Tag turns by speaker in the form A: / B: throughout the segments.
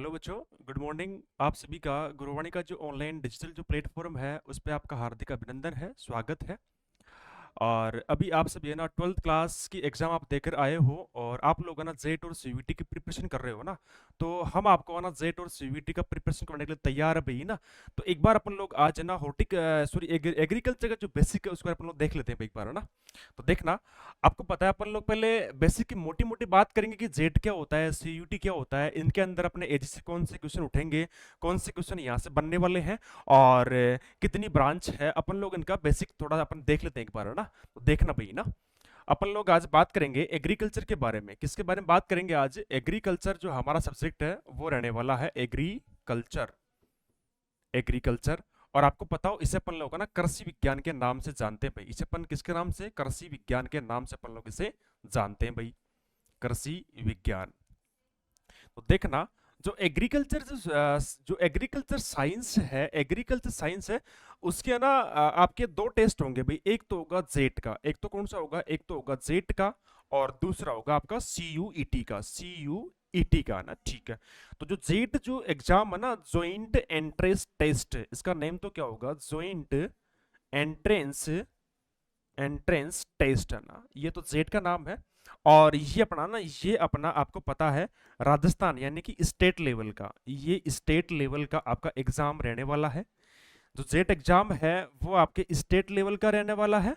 A: Hello बच्चों, good morning. आप सभी का गुरुवाणी का जो ऑनलाइन डिजिटल जो प्लेटफॉर्म है उस पे आपका हार्दिक अभिनंदन है, स्वागत है। और अभी आप सभी है ना 12th क्लास की एग्जाम आप देकर आए हो और आप लोग है ना जेट और सीयूईटी की प्रिपरेशन कर रहे हो ना। तो हम आपको है ना जेट और सीयूईटी का प्रिपरेशन करने के लिए तैयार है भाई ना। तो एक बार अपन लोग आज है ना सॉरी एग्रीकल्चर का जो बेसिक है उसको अपन लोग देख लेते हैं भाई एक बार, है ना। तो देखना, आपको पता है अपन लोग पहले बेसिक की मोटी मोटी बात करेंगे कि जेट क्या होता है, सीयूटी क्या होता है, इनके अंदर अपने एजी से कौन से क्वेश्चन उठेंगे, कौन से क्वेश्चन यहाँ से बनने वाले हैं और कितनी ब्रांच है, अपन लोग इनका बेसिक थोड़ा अपन देख लेते हैं एक बार, है ना। तो देखना भाई ना, अपन लोग आज बात करेंगे एग्रीकल्चर के बारे में। किसके बारे में बात करेंगे आज? एग्रीकल्चर जो हमारा सब्जेक्ट है वो रहने वाला है एग्रीकल्चर। एग्रीकल्चर। और आपको पता हो इसे अपन लोग है ना कृषि विज्ञान के नाम से जानते हैं भाई। इसे अपन किसके नाम से? कृषि विज्ञान के नाम से अपन लोग इसे जानते हैं भाई, कृषि विज्ञान। तो देखना, जो एग्रीकल्चर जो एग्रीकल्चर साइंस है, एग्रीकल्चर साइंस है, उसके है ना आपके दो टेस्ट होंगे भाई। एक तो होगा जेट का, एक तो कौन सा होगा? एक तो होगा जेट का और दूसरा होगा आपका सीयूईटी का, सीयूईटी का ना, ठीक है। तो जो जेट जो एग्जाम है ना, ज्वाइंट एंट्रेंस टेस्ट, इसका नेम तो क्या होगा? ज्वाइंट एंट्रेंस एंट्रेंस टेस्ट, है ना, ये तो जेट का नाम है। और ये अपना ना, ये अपना आपको पता है राजस्थान यानी कि स्टेट लेवल का, ये स्टेट लेवल का आपका एग्जाम रहने वाला है। जो जेट एग्जाम है वो आपके स्टेट लेवल का रहने वाला है।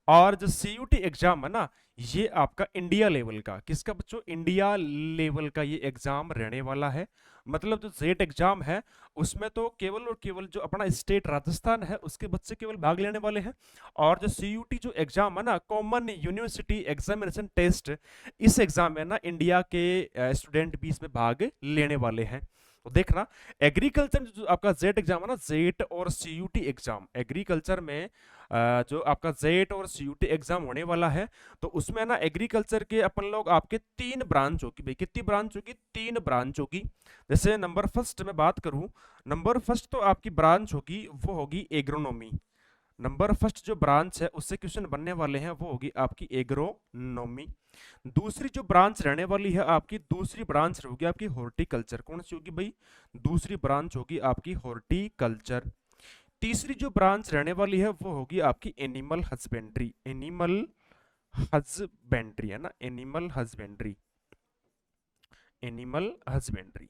A: और जो सीयूटी एग्जाम है ना, ये आपका इंडिया लेवल का, किसका बच्चों? इंडिया लेवल का ये एग्जाम रहने वाला है। मतलब जो जेट एग्जाम है उसमें तो केवल और केवल जो अपना स्टेट राजस्थान है उसके बच्चे केवल भाग लेने वाले हैं। और जो सीयूटी जो एग्जाम है ना, कॉमन यूनिवर्सिटी एग्जामिनेशन टेस्ट, इस एग्जाम में ना इंडिया के स्टूडेंट भी इसमें भाग लेने वाले हैं। तो देखना, एग्रीकल्चर जो आपका जेट एग्जाम है ना, जेट और सीयूटी एग्जाम, एग्रीकल्चर में जो आपका जेट और सीयूटी एग्जाम होने वाला है, तो उसमें ना एग्रीकल्चर के अपन लोग आपके तीन ब्रांच होगी भाई। कितनी ब्रांच होगी? तीन ब्रांच होगी। जैसे नंबर फर्स्ट में बात करूं, नंबर फर्स्ट तो आपकी ब्रांच होगी वो होगी एग्रोनॉमी। नंबर फर्स्ट जो ब्रांच है उससे क्वेश्चन बनने वाले हैं वो होगी आपकी एग्रोनॉमी। दूसरी जो ब्रांच रहने वाली है आपकी, दूसरी ब्रांच होगी आपकी हॉर्टिकल्चर। कौन सी होगी भाई? दूसरी ब्रांच होगी आपकी हॉर्टिकल्चर। तीसरी जो ब्रांच रहने वाली है वो होगी आपकी एनिमल हस्बेंड्री। एनिमल हस्बेंड्री, है ना, एनिमल हस्बेंड्री, एनिमल हस्बेंड्री।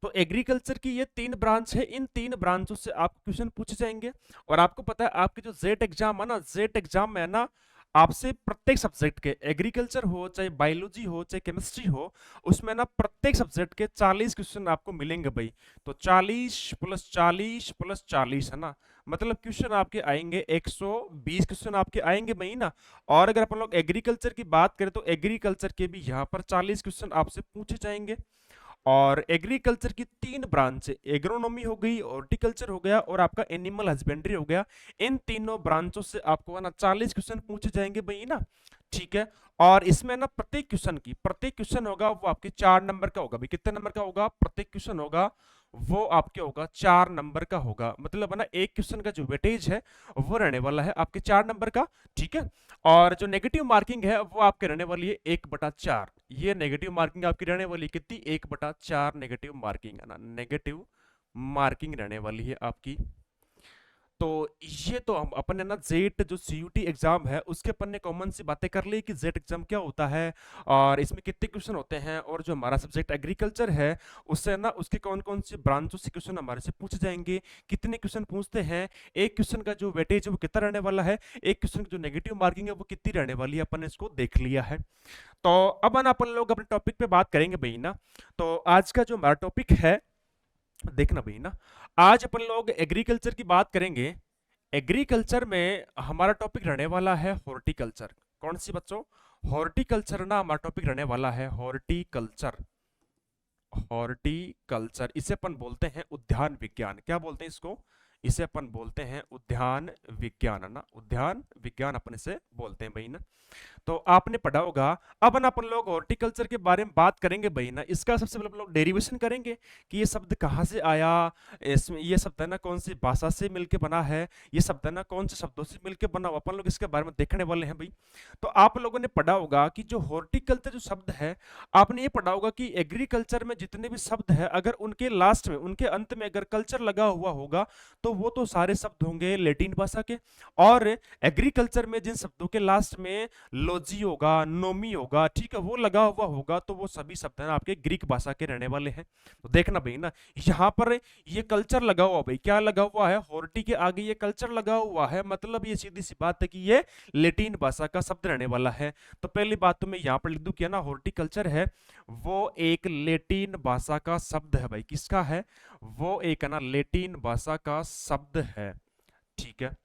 A: तो एग्रीकल्चर की ये तीन ब्रांच है, इन तीन ब्रांचों से आपको क्वेश्चन पूछे जाएंगे। और आपको पता है आपके जो जेट एग्जाम है ना, जेट एग्जाम में है ना आपसे प्रत्येक सब्जेक्ट के, एग्रीकल्चर हो चाहे बायोलॉजी हो चाहे केमिस्ट्री हो, उसमें ना प्रत्येक सब्जेक्ट के 40 क्वेश्चन आपको मिलेंगे भाई। तो 40 प्लस 40 प्लस 40, है ना, मतलब क्वेश्चन आपके आएंगे 120 क्वेश्चन आपके आएंगे भाई ना। और अगर अपन लोग एग्रीकल्चर की बात करें तो एग्रीकल्चर के भी यहाँ पर 40 क्वेश्चन आपसे पूछे जाएंगे। और एग्रीकल्चर की तीन ब्रांच, एग्रोनॉमी हो गई, हॉर्टिकल्चर हो गया और आपका एनिमल हस्बेंड्री हो गया, इन तीनों ब्रांचों से आपको है ना 40 क्वेश्चन पूछे जाएंगे भाई ना, ठीक है। और इसमें ना प्रत्येक क्वेश्चन होगा वो आपके 4 नंबर का होगा भाई। कितने नंबर का होगा? प्रत्येक क्वेश्चन होगा वो आपके होगा 4 नंबर का होगा। मतलब है ना एक क्वेश्चन का जो वेटेज है वो रहने वाला है आपके 4 नंबर का, ठीक है। और जो नेगेटिव मार्किंग है वो आपके रहने वाली है 1/4। ये नेगेटिव मार्किंग आपकी रहने वाली है कितनी? 1/4 नेगेटिव मार्किंग, है ना, नेगेटिव मार्किंग रहने वाली है आपकी। तो ये तो हम अपन ने ना जेट जो सीयूटी एग्जाम है उसके अपन ने कॉमन सी बातें कर ली कि जेट एग्जाम क्या होता है और इसमें कितने क्वेश्चन होते हैं, और जो हमारा सब्जेक्ट एग्रीकल्चर है उससे ना उसके कौन कौन सी ब्रांचों से क्वेश्चन हमारे से पूछे जाएंगे, कितने क्वेश्चन पूछते हैं, एक क्वेश्चन का जो वेटेज है वो कितना रहने वाला है, एक क्वेश्चन की जो नेगेटिव मार्किंग है वो कितनी रहने वाली है, अपन ने इसको देख लिया है। तो अब अपन लोग अपने टॉपिक पे बात करेंगे भाई ना। तो आज का जो हमारा टॉपिक है, देखना भाई ना, आज अपन लोग एग्रीकल्चर की बात करेंगे। एग्रीकल्चर में हमारा टॉपिक रहने वाला है हॉर्टिकल्चर। कौन सी बच्चों? हॉर्टिकल्चर ना हमारा टॉपिक रहने वाला है, हॉर्टिकल्चर। हॉर्टिकल्चर इसे अपन बोलते हैं उद्यान विज्ञान। क्या बोलते हैं इसको? इसे अपन बोलते हैं उद्यान विज्ञान, है ना, उद्यान विज्ञान अपन इसे बोलते हैं भाई ना। तो आपने पढ़ा होगा। अब ना अपन लोग हॉर्टिकल्चर के बारे में बात करेंगे भाई ना। इसका सबसे पहले अपन लोग डेरिवेशन करेंगे कि ये शब्द कहाँ से आया, इसमें ये शब्द है ना कौन सी भाषा से मिलके बना है, ये शब्द है ना कौन से शब्दों से मिलके बना हुआ, अपन लोग इसके बारे में देखने वाले हैं भाई। तो आप लोगों ने पढ़ा होगा कि जो हॉर्टिकल्चर जो शब्द है, आपने ये पढ़ा होगा कि एग्रीकल्चर में जितने भी शब्द है अगर उनके लास्ट में, उनके अंत में अगर कल्चर लगा हुआ होगा तो वो तो सारे शब्द होंगे लैटिन भाषा के। और एग्रीकल्चर में जिन शब्दों के लास्ट में लोजी होगा, नोमी होगा, ठीक है, वो लगा हुआ होगा तो वो सभी शब्द हैं आपके ग्रीक भाषा के रहने वाले हैं। तो देखना भाई ना, यहाँ पर ये कल्चर लगा हुआ भाई, क्या लगा हुआ है, हॉर्टी के आगे ये कल्चर लगा हुआ है, मतलब ये सीधी सी बात है कि ये लैटिन भाषा का शब्द रहने वाला है। तो पहली बात तो मैं यहाँ पर लिख दूं कि ना हॉर्टिकल्चर है वो एक लैटिन भाषा का शब्द है भाई। किसका है, वो एक है ना लैटिन भाषा का शब्द है, ठीक है।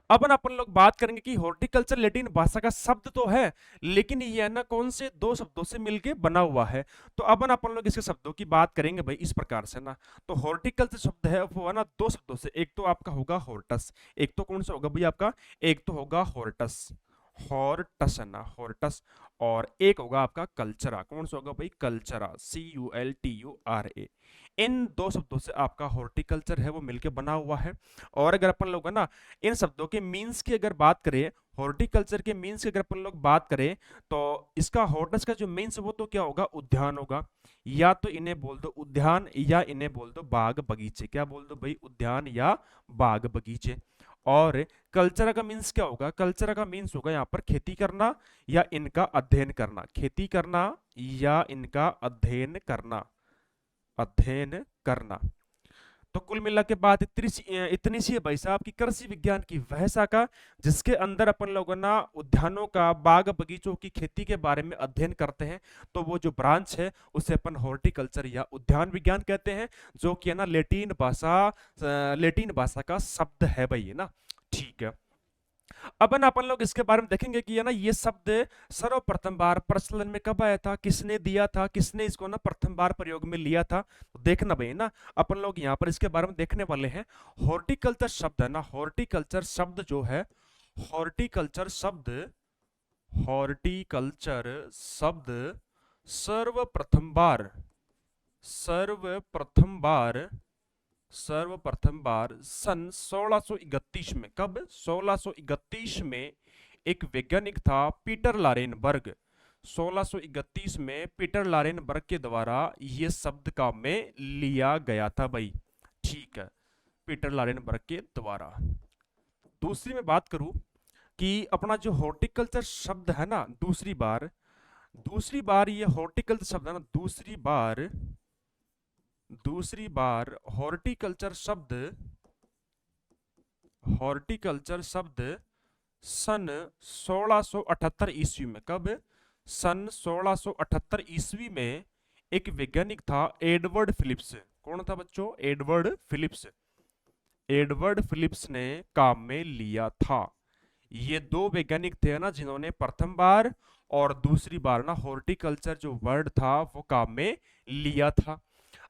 A: अब ना अपन लोग बात करेंगे कि हॉर्टिकल्चर लैटिन भाषा का शब्द तो है, लेकिन ये है ना कौन से दो शब्दों से मिलके बना हुआ है। तो अब ना अपन लोग इसके शब्दों की बात करेंगे भाई इस प्रकार से ना। तो हॉर्टिकल्चर शब्द है वो है ना दो शब्दों से, एक तो आपका होगा हॉर्टस, एक तो कौन सा होगा भाई आपका, एक तो होगा हॉर्टस, हॉर्टस है ना, हॉर्टस, और एक होगा आपका कल्चरा, कौन सा होगा भाई, कल्चरा, CULTURA। इन दो शब्दों से आपका हॉर्टिकल्चर है वो मिलके बना हुआ है। और अगर अपन लोग है ना इन शब्दों के मीन्स की अगर बात करें, हॉर्टिकल्चर के मीन्स की अगर अपन लोग बात करें, तो इसका हॉर्टस का जो मीन्स वो तो क्या होगा, उद्यान होगा। या तो इन्हें बोल दो उद्यान या इन्हें बोल दो बाग बगीचे, क्या बोल दो भाई, उद्यान या बाग बगीचे। और कल्चर का मीन्स क्या होगा, कल्चर का मीन्स होगा यहाँ पर खेती करना या इनका अध्ययन करना, खेती करना या इनका अध्ययन करना, अध्ययन करना। तो कुल मिला के बात इतनी सी है भाई साहब की कृषि विज्ञान की वह शाखा जिसके अंदर अपन लोगों ना उद्यानों का, बाग बगीचों की खेती के बारे में अध्ययन करते हैं, तो वो जो ब्रांच है उसे अपन हॉर्टिकल्चर या उद्यान विज्ञान कहते हैं, जो कि है ना लैटिन भाषा का शब्द है भाई, है ना, ठीक है। अब ना अपन लोग इसके बारे में देखेंगे कि है ना ये शब्द सर्वप्रथम बार प्रचलन में कब आया था, किसने दिया था, किसने इसको ना प्रथम बार प्रयोग में लिया था। तो देखना भाई ना, अपन लोग यहाँ पर इसके बारे में देखने वाले हैं। हॉर्टिकल्चर शब्द है ना, हॉर्टिकल्चर शब्द जो है, हॉर्टिकल्चर शब्द, हॉर्टिकल्चर शब्द सर्वप्रथम बार, सर्वप्रथम बार, सर्वप्रथम बार सन 1631 में, कब, 1631 में एक वैज्ञानिक था पीटर लारेनबर्ग, 1631 में पीटर लारेनबर्ग के द्वारा यह शब्द काम में लिया गया था भाई, ठीक है, पीटर लारेनबर्ग के द्वारा। दूसरी मैं बात करूं कि अपना जो हॉर्टिकल्चर शब्द है ना, दूसरी बार ये हॉर्टिकल्चर शब्द है ना, दूसरी बार हॉर्टिकल्चर शब्द सन 1678 ईस्वी में, कब, सन 1678 ईस्वी में एक वैज्ञानिक था एडवर्ड फिलिप्स, कौन था बच्चों, एडवर्ड फिलिप्स, एडवर्ड फिलिप्स ने काम में लिया था। ये दो वैज्ञानिक थे ना जिन्होंने प्रथम बार और दूसरी बार ना हॉर्टिकल्चर जो वर्ड था वो काम में लिया था।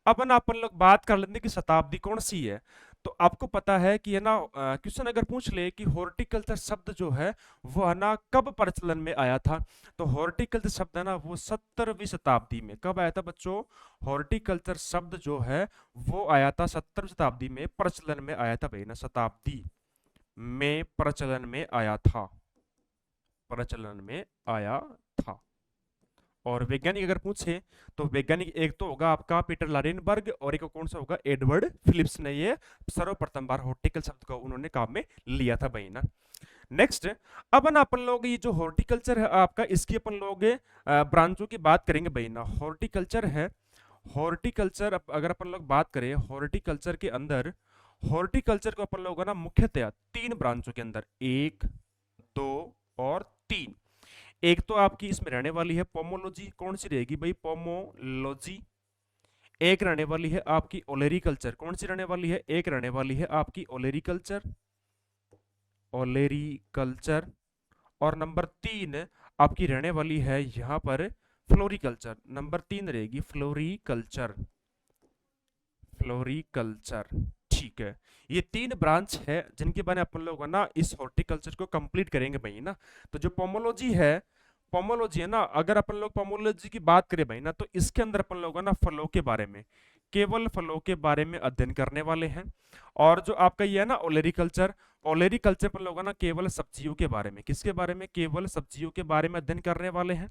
A: अब ना अपन लोग बात कर लेते कि शताब्दी कौन सी है। तो आपको पता है कि है ना क्वेश्चन अगर पूछ ले कि हॉर्टिकल्चर शब्द जो है वो है ना कब प्रचलन में आया था, तो हॉर्टिकल्चर शब्द है ना वो 17वीं शताब्दी में, कब आया था बच्चों, हॉर्टिकल्चर शब्द जो है वो आया था 17वीं शताब्दी में, प्रचलन में आया था भाई ना, शताब्दी में प्रचलन में आया था, प्रचलन में आया था। और वैज्ञानिक अगर पूछे तो वैज्ञानिक एक तो होगा आपका पीटर लारेनबर्ग और एक कौन सा होगा, एडवर्ड फिलिप्स ने ये सर्वप्रथम बार हॉर्टिकल शब्द को उन्होंने काम में लिया था भाई ना। नेक्स्ट, अब ना अपन लोग ये जो हॉर्टिकल्चर है आपका, इसकी अपन लोग ब्रांचों की बात करेंगे भाई ना। हॉर्टिकल्चर है, हॉर्टिकल्चर अगर अपन लोग बात करें हॉर्टिकल्चर के अंदर, हॉर्टिकल्चर को अपन लोग ना मुख्यतः 3 ब्रांचों के अंदर, 1, 2 और 3, एक तो आपकी इसमें रहने वाली है पोमोलॉजी, कौन सी रहेगी भाई, पोमोलॉजी। एक रहने वाली है आपकी ओलेरिकल्चर, कौन सी रहने वाली है, एक रहने वाली है आपकी ओलेरिकल्चर, ओलेरिकल्चर। और नंबर 3 आपकी रहने वाली है यहां पर फ्लोरिकल्चर, नंबर 3 रहेगी फ्लोरिकल्चर, फ्लोरिकल्चर, ठीक ठीक है, ये 3 ब्रांच है जिनके बारे में अपन लोग ना इस हॉर्टिकल्चर को कंप्लीट करेंगे भाई ना। तो जो पोमोलॉजी है ना, अगर अपन लोग पोमोलॉजी की बात करें भाई ना, तो इसके अंदर अपन लोग ना फलों के बारे में, केवल फलों के बारे में अध्ययन करने वाले हैं। और जो आपका ये है ना ओलेरिकल्चर, ओलेरिकल्चर अपन लोग ना केवल सब्जियों के बारे में, किसके बारे में, केवल सब्जियों के बारे में अध्ययन करने वाले हैं।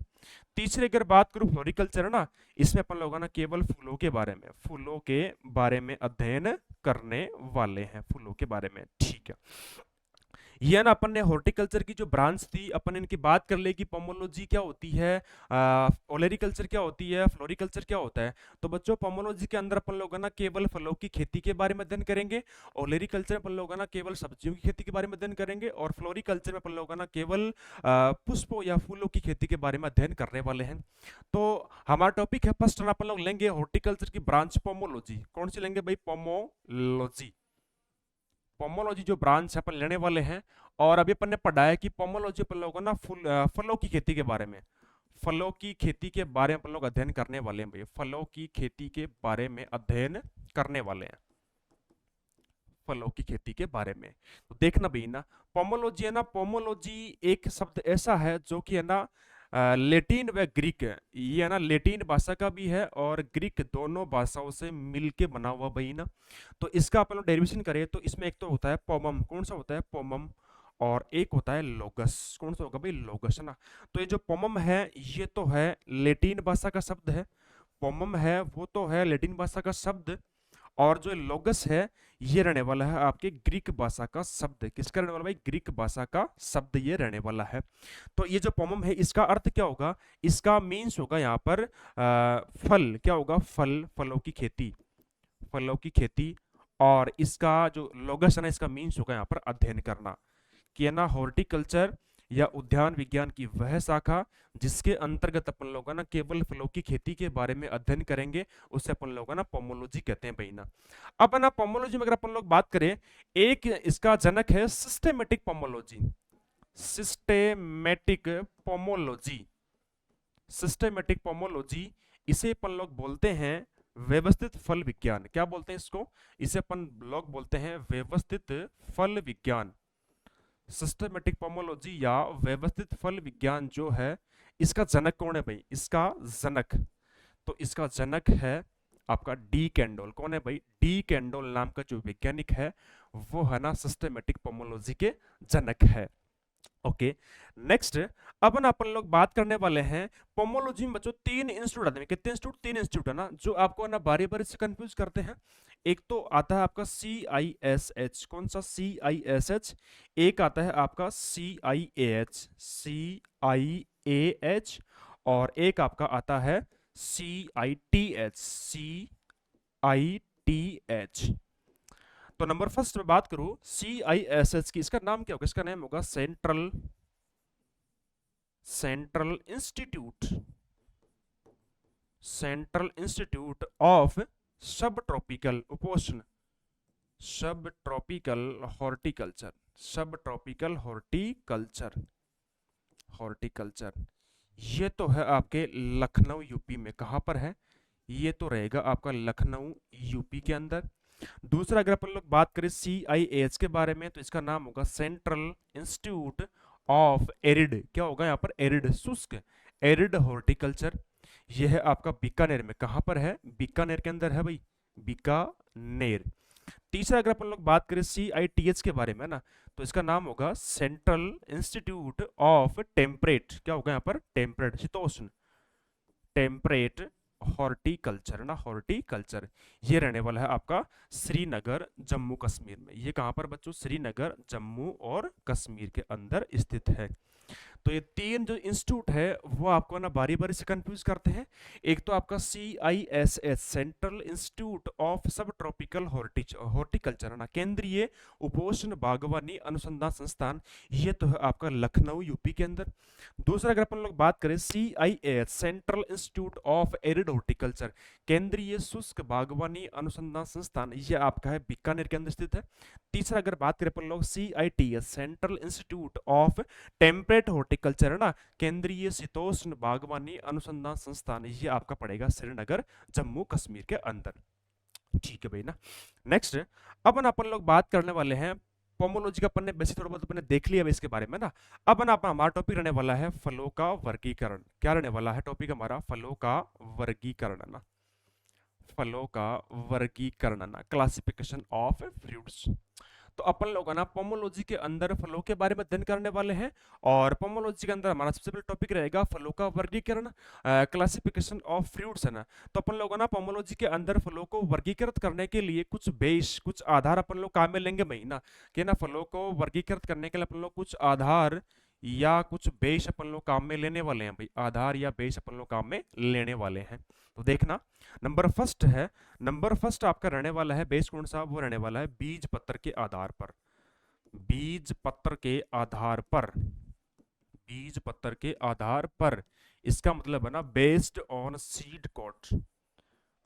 A: तीसरे अगर बात करूं फ्लोरिकल्चर ना, इसमें अपन लोग ना केवल फूलों के बारे में, फूलों के बारे में अध्ययन करने वाले हैं, फूलों के बारे में, ठीक है। ये ना अपन ने हॉर्टिकल्चर की जो ब्रांच थी अपन इनकी बात कर ले कि पोमोलॉजी क्या होती है, ओलेरिकल्चर क्या होती है, फ्लोरिकल्चर क्या होता है। तो बच्चों पोमोलॉजी के अंदर अपन लोग ना केवल फलों की खेती के बारे में अध्ययन करेंगे, ओलेरिकल्चर में अपन लोग ना केवल सब्जियों की खेती के बारे में अध्ययन करेंगे, और फ्लोरिकल्चर में अपन लोग ना केवल पुष्पों या फूलों की खेती के बारे में अध्ययन करने वाले हैं। तो हमारा टॉपिक है फर्स्ट अपन लोग लेंगे हॉर्टिकल्चर की ब्रांच पोमोलॉजी। कौन सी लेंगे भाई, पोमोलॉजी। पोमोलॉजी जो ब्रांच है अपन लेने वाले हैं। और अभी अपन ने पढ़ा है कि पोमोलॉजी अपन लोगों ना फलों की खेती के बारे में, फलों की खेती के बारे में अपन लोग अध्ययन करने वाले हैं भाई, फलों की खेती के बारे में अध्ययन करने वाले हैं, फलों की खेती के बारे में। तो देखना भाई ना, पोमोलॉजी है ना, पोमोलॉजी एक शब्द ऐसा है जो कि है ना लेटिन व ग्रीक, ये है ना लेटिन भाषा का भी है और ग्रीक, दोनों भाषाओं से मिलके बना हुआ भाई ना। तो इसका अपन लोग डेरिवेशन करें तो इसमें एक तो होता है पोमम, कौन सा होता है, पोमम, और एक होता है लोगस, कौन सा होगा भाई, लोगस, है ना। तो ये जो पोमम है ये तो है लेटिन भाषा का शब्द है, पोमम है वो तो है लेटिन भाषा का शब्द, और जो लोगस है ये रहने वाला है आपके ग्रीक भाषा का शब्द। किसका रहने वाला भाई, ग्रीक भाषा का शब्द ये रहने वाला है। तो ये जो पोमम है इसका अर्थ क्या होगा, इसका मीन्स होगा यहाँ पर फल, क्या होगा, फल, फलों की खेती, फलों की खेती। और इसका जो लोगस है ना, इसका मीन्स होगा यहाँ पर अध्ययन करना, कि है ना हॉर्टिकल्चर या उद्यान विज्ञान की वह शाखा जिसके अंतर्गत अपन लोग ना केवल फलों की खेती के बारे में अध्ययन करेंगे, उसे अपन लोग ना पोमोलॉजी कहते हैं भाई ना। अब ना पोमोलॉजी में अगर अपन लोग बात करें, एक इसका जनक है systematic pomology, systematic pomology, systematic pomology, इसे अपन लोग बोलते हैं व्यवस्थित फल विज्ञान। क्या बोलते हैं इसको, इसे अपन लोग बोलते हैं व्यवस्थित फल विज्ञान। सिस्टमेटिक पोमोलॉजी या व्यवस्थित फल विज्ञान जो है, इसका जनक कौन है भाई, इसका जनक, तो इसका जनक है आपका डी कैंडोल। कौन है भाई, डी कैंडोल नाम का जो वैज्ञानिक है वो है ना सिस्टमेटिक पोमोलॉजी के जनक है। ओके, नेक्स्ट अब अपन लोग बात करने वाले हैं पोमोलॉजी में बच्चों 3 इंस्टीट्यूट आते हैं। कितने इंस्टीट्यूट, 3 इंस्टीट्यूट है ना, जो आपको ना बारी बारी से कंफ्यूज करते हैं। एक तो आता है आपका CISH, कौन सा, CISH। एक आता है आपका CIAH, CIAH। और एक आपका आता है CITH, CITH। तो नंबर फर्स्ट में बात करूं CISH की, इसका नाम क्या होगा, इसका नाम होगा central institute, central institute of सब ट्रॉपिकल उपोष्ण, सब ट्रॉपिकल हॉर्टिकल्चर, सब ट्रॉपिकल हॉर्टिकल्चर, हॉर्टिकल्चर। ये तो है आपके लखनऊ यूपी में, कहां पर है, ये तो रहेगा आपका लखनऊ यूपी के अंदर। दूसरा अगर अपन लोग बात करें CIAH के बारे में, तो इसका नाम होगा सेंट्रल इंस्टीट्यूट ऑफ एरिड, क्या होगा यहाँ पर, एरिड, शुष्क, एरिड हॉर्टिकल्चर। यह है आपका बीकानेर में, कहां पर है, बीकानेर के अंदर है भाई, बीकानेर। तीसरा अगर अपन लोग बात करें CITH के बारे में ना, तो इसका नाम होगा सेंट्रल इंस्टीट्यूट ऑफ टेम्परेट, क्या होगा यहाँ पर, टेम्परेट, शीतोष्ण, टेम्परेट हॉर्टिकल्चर ना, हॉर्टिकल्चर। ये रहने वाला है आपका श्रीनगर जम्मू कश्मीर में। ये कहां पर बच्चों, श्रीनगर जम्मू और कश्मीर के अंदर स्थित है। तो ये 3 जो इंस्टीट्यूट है वो आपको ना बारी बारी से कंफ्यूज करते हैं। एक तो आपका CISH, सेंट्रल इंस्टीट्यूट ऑफ सब ट्रॉपिकल हॉर्टिकल्चर ना, केंद्रीय उपोष्ण बागवानी अनुसंधान संस्थान, ये तो है आपका लखनऊ यूपी के अंदर। दूसरा अगर अपन लोग बात करें CIAH, central institute of arid horticulture, केंद्रीय शुष्क बागवानी अनुसंधान संस्थान, ये आपका है बीकानेर के अंदर स्थित है। तीसरा अगर बात करें अपन लोग CITH, central institute of temperate horticulture है ना, केंद्रीय शीतोष्ण बागवानी अनुसंधान संस्थान, ये आपका पड़ेगा श्रीनगर जम्मू कश्मीर के अंदर। ठीक है भाई ना। नेक्स्ट अपन लोग बात करने वाले हैं पोमोलॉजी का। अपन ने बेसिक थोड़ा बहुत अपन ने देख लिया इसके बारे में ना। अब ना अपना हमारा टॉपिक रहने वाला है फलों का वर्गीकरण। क्या रहने वाला है टॉपिक हमारा? फलों का वर्गीकरण ना। फलों का वर्गीकरण ना, क्लासिफिकेशन ऑफ फ्रूट्स। तो अपन लोग है ना पोमोलॉजी के अंदर फलों के बारे में अध्ययन करने वाले हैं। और पोमोलॉजी के अंदर हमारा सबसे पहले टॉपिक रहेगा फलों का वर्गीकरण, क्लासिफिकेशन ऑफ फ्रूट्स है ना। तो अपन लोग है ना पोमोलॉजी के अंदर फलों को वर्गीकृत करने के लिए कुछ बेस, कुछ आधार अपन लोग काम में लेंगे भाई ना। कि ना फलों को वर्गीकृत करने के लिए अपन लोग कुछ आधार या कुछ बेस अपन लोग काम में लेने वाले हैं भाई। आधार या बेस अपन लोग काम में लेने वाले हैं। तो देखना नंबर फर्स्ट आपका रहने वाला है बेस कौन सा? वो रहने वाला है बीज पत्र के आधार पर। बीज पत्र के आधार पर, बीज पत्र के आधार पर, इसका मतलब है ना based on seed coat,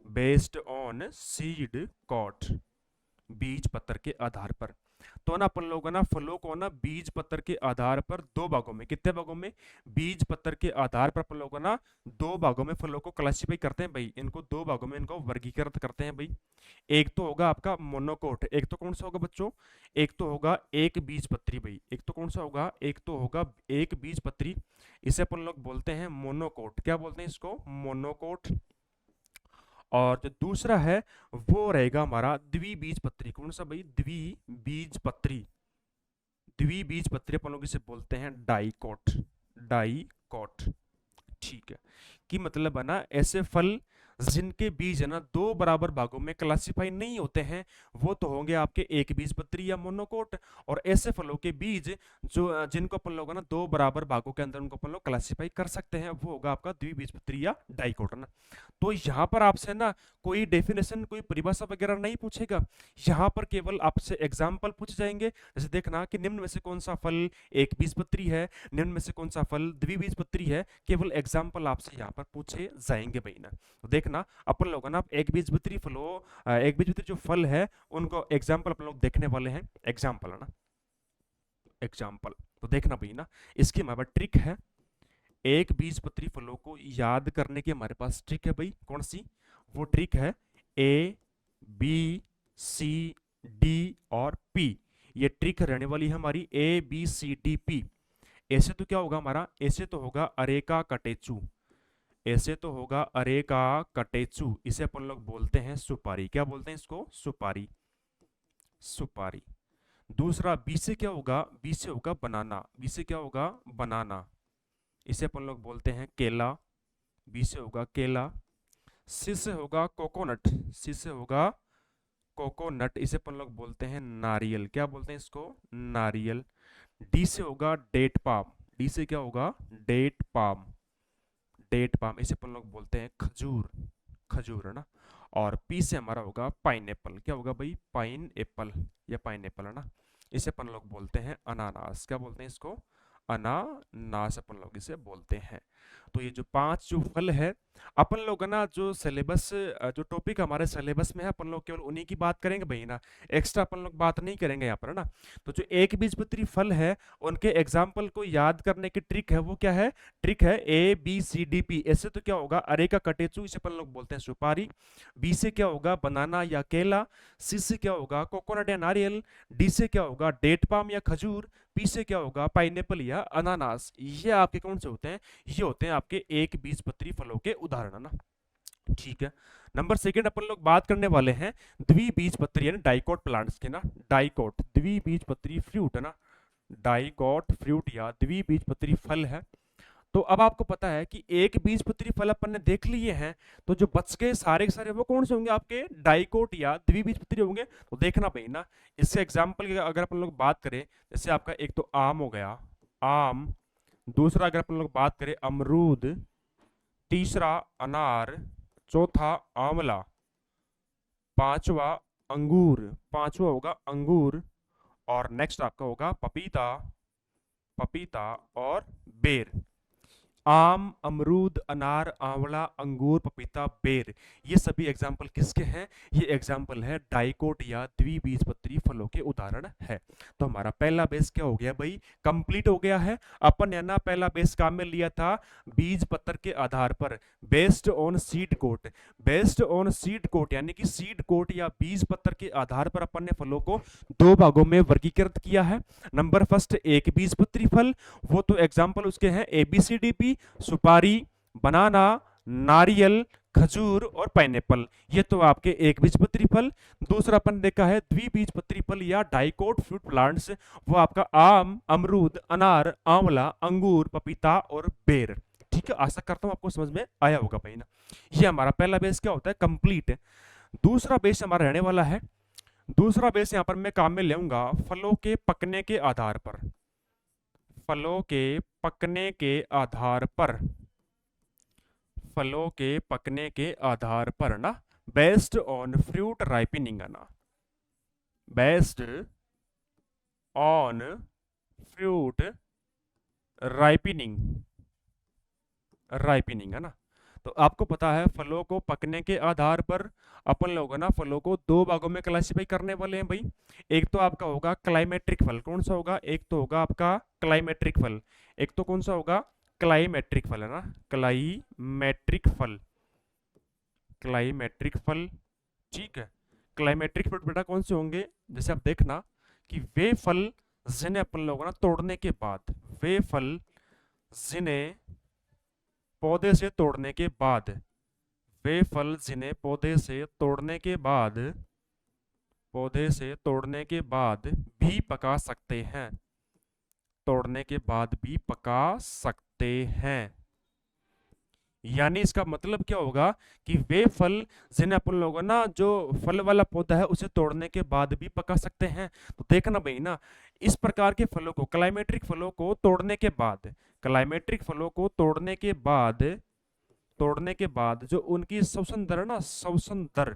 A: based on seed coat, बीज पत्र के आधार पर। तो ना अपन लोग ना फलों को ना बीज पत्र के आधार पर दो भागों में, कितने भागों में? बीज पत्र के आधार पर अपन लोग ना दो भागों में फलों को क्लासिफाई करते हैं भाई। इनको दो भागों में इनको वर्गीकृत करते हैं भाई। एक तो होगा आपका मोनोकोट, एक तो कौन सा होगा बच्चों? एक तो होगा एक बीज पत्री भाई। एक तो कौन सा होगा? एक तो होगा एक बीज पत्री। इसे अपन लोग बोलते हैं मोनोकोट। क्या बोलते हैं इसको? मोनोकोट। और जो दूसरा है वो रहेगा हमारा द्विबीजपत्री। कौन सा भाई? द्विबीजपत्री। द्विबीजपत्री अपन लोग इसे बोलते हैं डाइकोट। डाइकोट, ठीक है। कि मतलब है ना ऐसे फल जिनके बीज है ना दो बराबर भागों में क्लासिफाई नहीं होते हैं, वो तो होंगे आपके एक बीजपत्री या मोनोकोट। और ऐसे फलों के बीज जो जिनको अपन लोग ना दो बराबर भागों के अंदर उनको अपन लोग क्लासिफाई कर सकते हैं, वो होगा आपका द्विबीजपत्री या डाइकोट ना। तो यहाँ पर आपसे ना कोई डेफिनेशन, कोई परिभाषा वगैरह नहीं पूछेगा। यहाँ पर केवल आपसे एग्जाम्पल पूछे जाएंगे। जैसे देखना कि निम्न में से कौन सा फल एक बीजपत्री है, निम्न में से कौन सा फल द्विबीजपत्री है, केवल एग्जाम्पल आपसे यहाँ पर पूछे जाएंगे भाई ना। तो देखना अपन लोग ना एक बीजपत्री फलों, एक बीजपत्री जो फल है उनको एग्जाम्पल अपन लोग देखने वाले हैं। एग्जाम्पल है ना, एग्जाम्पल। तो देखना भाई ना इसकी हमारे पास ट्रिक है। एक बीजपत्री फलों को याद करने की हमारे पास ट्रिक है भाई। कौन सी? वो ट्रिक है ए बी सी डी और पी। ये ट्रिक रहने वाली है हमारी A B C D P. ऐसे तो क्या होगा हमारा? ऐसे तो होगा अरेका कटेचू। ऐसे तो होगा अरेका कटेचू। इसे अपन लोग बोलते हैं सुपारी। क्या बोलते हैं इसको? सुपारी। सुपारी। दूसरा बी से क्या होगा? बी से होगा बनाना। बी से क्या होगा? बनाना। इसे अपन लोग बोलते हैं केला। बी से होगा केला। सी से होगा कोकोनट। सी से होगा कोकोनट। इसे अपन लोग बोलते हैं नारियल। क्या बोलते हैं इसको? नारियल। डी से होगा डेट पाम। डी से क्या होगा? Date palm. Date palm. इसे अपन लोग बोलते हैं खजूर। खजूर है ना। और पी से हमारा होगा पाइनएप्पल। क्या होगा भाई? पाइन एप्पल या पाइनएप्पल है ना। इसे अपन लोग बोलते हैं अनानास। क्या बोलते हैं इसको? अनानास अपन लोग इसे बोलते हैं। तो ये जो पांच जो फल है, अपन लोग ना जो सिलेबस, जो टॉपिक हमारे सिलेबस में है, अपन लोग केवल उन्हीं की बात करेंगे भाई ना। एक्स्ट्रा अपन लोग बात नहीं करेंगे यहाँ पर है ना। तो जो एक बीजपत्री फल है उनके एग्जाम्पल को याद करने की ट्रिक है, वो क्या है? ट्रिक है A B C D P. ऐसे तो क्या होगा? अरेका कटेचू, इसे अपन लोग बोलते हैं सुपारी। बी से क्या होगा? बनाना या केला। सी से क्या होगा? कोकोनट या नारियल। डी से क्या होगा? डेट पाम या खजूर। पी से क्या होगा? पाइनएप्पल या अनानास। ये आपके कौन से होते हैं? ये होते हैं आपके एक बीजपत्री फलों के उदाहरण है ना। ठीक है। नंबर सेकंड अपन लोग बात करने वाले हैं द्विबीजपत्री यानी डाइकोट प्लांट्स के ना। डाइकोट, द्विबीजपत्री फ्रूट है ना। डाइकोट फ्रूट या द्विबीजपत्री फल है। तो अब आपको पता है कि एक बीजपत्री फल अपन ने देख लिए हैं, तो जो बच गए सारे के सारे वो कौन से होंगे? आपके डाइकोट या द्विबीजपत्री होंगे। तो देखना भाई ना इससे एग्जाम्पल की अगर अपन लोग बात करें, जैसे आपका एक तो आम हो गया, आम। दूसरा अगर अपन लोग बात करें अमरूद। तीसरा अनार। चौथा आंवला। पांचवा अंगूर। पांचवा होगा अंगूर। और नेक्स्ट आपका होगा पपीता, पपीता और बेर। आम, अमरूद, अनार, आंवला, अंगूर, पपीता, बेर, ये सभी एग्जाम्पल किसके हैं? ये एग्जाम्पल है डाइकोट या द्विबीजपत्री फलों के उदाहरण है। तो हमारा पहला बेस क्या हो गया भाई? कंप्लीट हो गया है। अपन ने ना पहला बेस काम में लिया था बीज पत्र के आधार पर, based on seed coat. Based on seed coat यानी कि सीड कोट या बीज पत्र के आधार पर अपन ने फलों को दो भागों में वर्गीकृत किया है। नंबर फर्स्ट एक बीजपत्री फल, वो तो एग्जाम्पल उसके हैं ABCDP, सुपारी, बनाना, नारियल, खजूर और पाइनएप्पल, ये तो आपके एक बीजपत्री फल। दूसरा अपन देखा है द्विबीजपत्री फल या डाइकोट फ्रूट प्लांट्स, वो आपका आम, अमरूद, अनार, आंवला, अंगूर, पपीता और बेर। ठीक है, आशा करता हूं आपको समझ में आया होगा भाई ना। ये हमारा पहला बेस क्या होता है? कंप्लीट। दूसरा बेस हमारा रहने वाला है, दूसरा बेस यहां पर मैं काम में लेऊंगा फलों के पकने के आधार पर। फलों के पकने के आधार पर, फलों के पकने के आधार पर ना, बेस्ड ऑन फ्रूट राइपनिंग है ना, based on fruit ripening, ripening है ना। तो आपको पता है फलों को पकने के आधार पर अपन लोग ना फलों को दो भागों में क्लासिफाई करने वाले हैं भाई। एक तो आपका होगा क्लाइमेट्रिक फल, कौन सा होगा? एक तो होगा आपका क्लाइमेट्रिक फल, एक तो कौन सा होगा? क्लाइमेट्रिक फल है ना, क्लाइमेट्रिक फल, क्लाइमेट्रिक फल। ठीक है, क्लाइमेट्रिक फल बेटा कौन से होंगे? जैसे आप देखना कि वे फल जिन्हें अपन लोग ना तोड़ने के बाद, वे फल जिन्हें पौधे से तोड़ने के बाद, वे फल जिन्हें पौधे से तोड़ने के बाद, पौधे से तोड़ने के बाद भी पका सकते हैं, तोड़ने के बाद भी पका सकते हैं। यानी इसका मतलब क्या होगा कि वे फल जिन्हें अपन लोगों ना जो फल वाला पौधा है उसे तोड़ने के बाद भी पका सकते हैं। तो देखना भाई ना, इस प्रकार के फलों को, क्लाइमेट्रिक फलों को तोड़ने के बाद, क्लाइमेट्रिक फलों को तोड़ने के बाद, तोड़ने के बाद जो उनकी श्वसन दर ना, श्वसन दर,